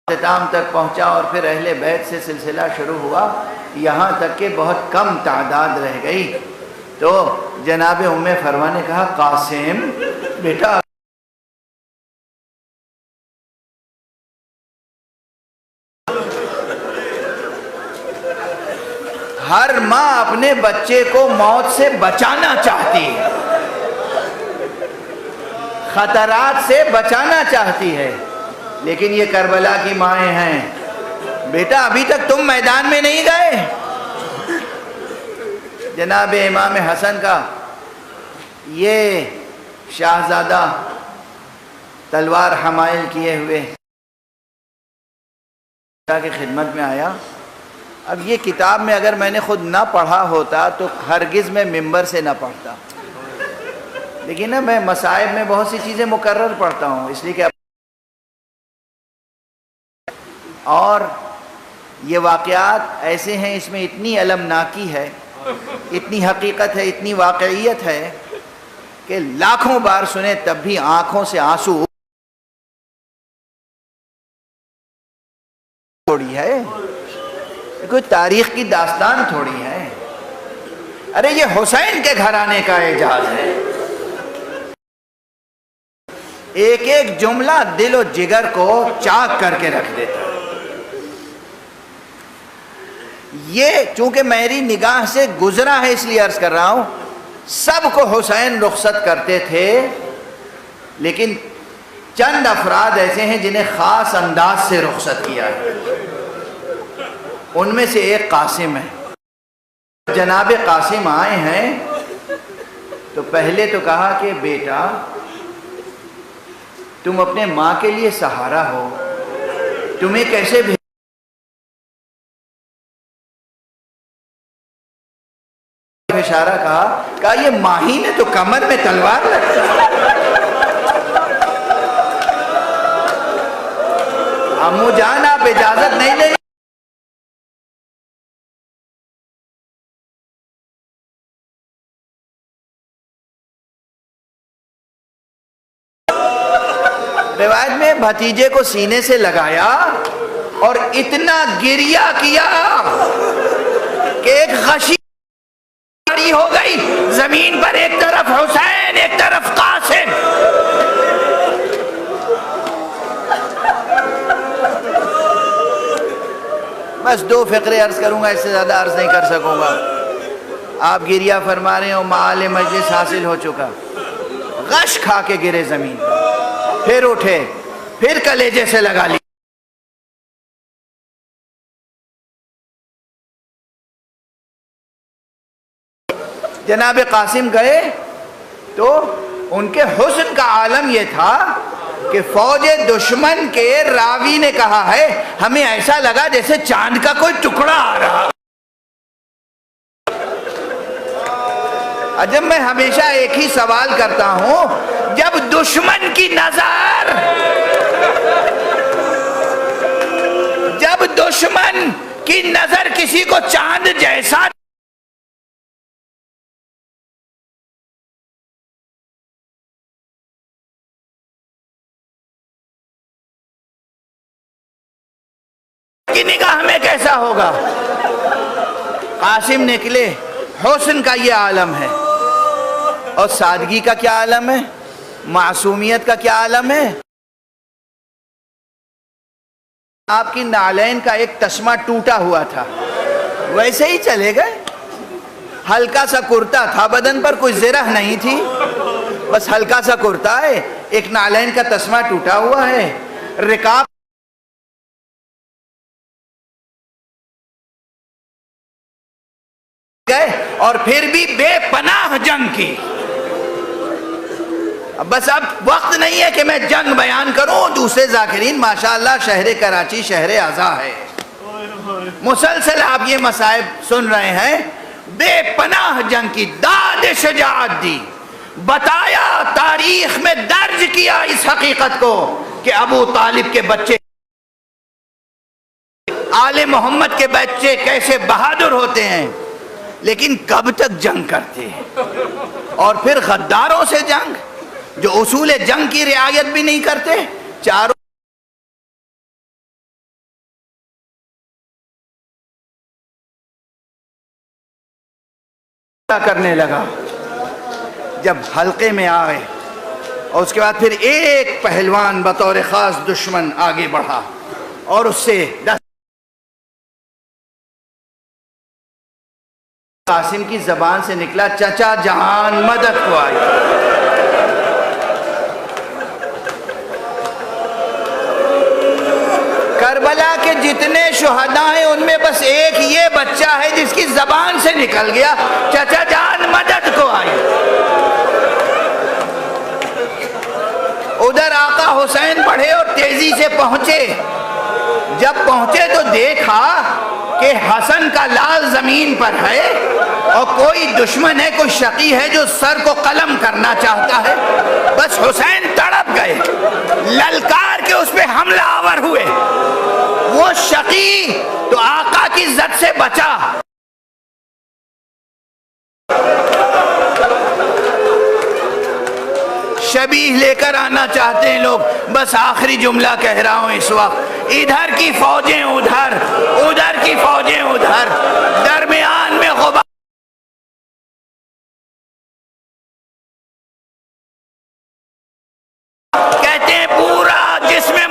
اختتام تک پہنچا اور پھر اہل بیت سے سلسلہ شروع ہوا، یہاں تک کہ بہت کم تعداد رہ گئی۔ تو جناب ام فروا نے کہا، قاسم بیٹا ہر ماں اپنے بچے کو موت سے بچانا چاہتی ہے، خطرات سے بچانا چاہتی ہے، لیکن یہ کربلا کی مائیں ہیں، بیٹا ابھی تک تم میدان میں نہیں گئے۔ جناب امام حسن کا یہ شاہزادہ تلوار حمائل کیے ہوئے کی خدمت میں آیا۔ اب یہ کتاب میں اگر میں نے خود نہ پڑھا ہوتا تو ہرگز میں ممبر سے نہ پڑھتا، لیکن نا میں مصائب میں بہت سی چیزیں مکرر پڑھتا ہوں، اس لیے کہ اور یہ واقعات ایسے ہیں، اس میں اتنی المناکی ہے، اتنی حقیقت ہے، اتنی واقعیت ہے کہ لاکھوں بار سنے تب بھی آنکھوں سے آنسو تھوڑی ہے، کوئی تاریخ کی داستان تھوڑی ہے، ارے یہ حسین کے گھرانے کا اعجاز ہے۔ ایک ایک جملہ دل و جگر کو چاک کر کے رکھ دیتا ہے۔ یہ چونکہ میری نگاہ سے گزرا ہے اس لیے عرض کر رہا ہوں، سب کو حسین رخصت کرتے تھے، لیکن چند افراد ایسے ہیں جنہیں خاص انداز سے رخصت کیا ہے، ان میں سے ایک قاسم ہے۔ جناب قاسم آئے ہیں تو پہلے تو کہا کہ بیٹا تم اپنے ماں کے لیے سہارا ہو، تمہیں کیسے اشارہ کہا یہ ماہی نے تو کمر میں تلوار رکھا، امو جان آپ اجازت نہیں دیں، روایت میں بھتیجے کو سینے سے لگایا اور اتنا گریہ کیا کہ ایک غشی ہو گئی زمین پر، ایک طرف حسین ایک طرف قاسم۔ بس 2 فقرے عرض کروں گا، اس سے زیادہ عرض نہیں کر سکوں گا، آپ گریہ فرما رہے ہو، معال مجلس حاصل ہو چکا، غش کھا کے گرے زمین پر، پھر اٹھے، پھر کلیجے سے لگا لی۔ جناب قاسم گئے تو ان کے حسن کا عالم یہ تھا کہ فوج دشمن کے راوی نے کہا ہے ہمیں ایسا لگا جیسے چاند کا کوئی ٹکڑا آ رہا۔ جب میں ہمیشہ ایک ہی سوال کرتا ہوں، جب دشمن کی نظر، جب دشمن کی نظر کسی کو چاند جیسا کی نگاہ میں کیسا ہوگا؟ قاسم نکلے، حسن کا یہ عالم ہے، اور سادگی کا کیا عالم ہے، معصومیت کا کیا عالم ہے۔ آپ کی نعلین کا ایک تسمہ ٹوٹا ہوا تھا، ویسے ہی چلے گئے، ہلکا سا کرتا تھا، بدن پر کوئی زرہ نہیں تھی، بس ہلکا سا کرتا ہے، ایک نعلین کا تسمہ ٹوٹا ہوا ہے، رکاب گئے، اور پھر بھی بے پناہ جنگ کی۔ بس اب وقت نہیں ہے کہ میں جنگ بیان کروں، دوسرے ذاکرین ماشاءاللہ شہر کراچی شہر اعزاز ہے، مسلسل آپ یہ مصائب سن رہے ہیں، بے پناہ جنگ کی، داد شجاعت دی، بتایا، تاریخ میں درج کیا اس حقیقت کو کہ ابو طالب کے بچے، آل محمد کے بچے کیسے بہادر ہوتے ہیں، لیکن کب تک جنگ کرتے ہیں، اور پھر غداروں سے جنگ، جو اصول جنگ کی رعایت بھی نہیں کرتے، چاروں کرنے لگا۔ جب حلقے میں آئے اور اس کے بعد پھر ایک پہلوان بطور خاص دشمن آگے بڑھا اور اس سے قاسم کی زبان سے نکلا، چچا جان مدد کو آئی۔ کربلا کے جتنے شہداء ہیں ان میں بس ایک یہ بچہ ہے جس کی زبان سے نکل گیا، چچا جان مدد کو آئی۔ ادھر آقا حسین بڑھے اور تیزی سے پہنچے، جب پہنچے تو دیکھا کہ حسن کا لال زمین پر ہے اور کوئی دشمن ہے، کوئی شقی ہے جو سر کو قلم کرنا چاہتا ہے۔ بس حسین تڑپ گئے، للکار کے اس پہ حملہ آور ہوئے، وہ شقی تو آقا کی عزت سے بچا. شبیہ لے کر آنا چاہتے ہیں لوگ. بس آخری جملہ کہہ رہا ہوں اس وقت. ادھر کی فوجیں ادھر, ادھر کی فوجیں ادھر, درمیان میں غبار. کہتے ہیں پورا جسم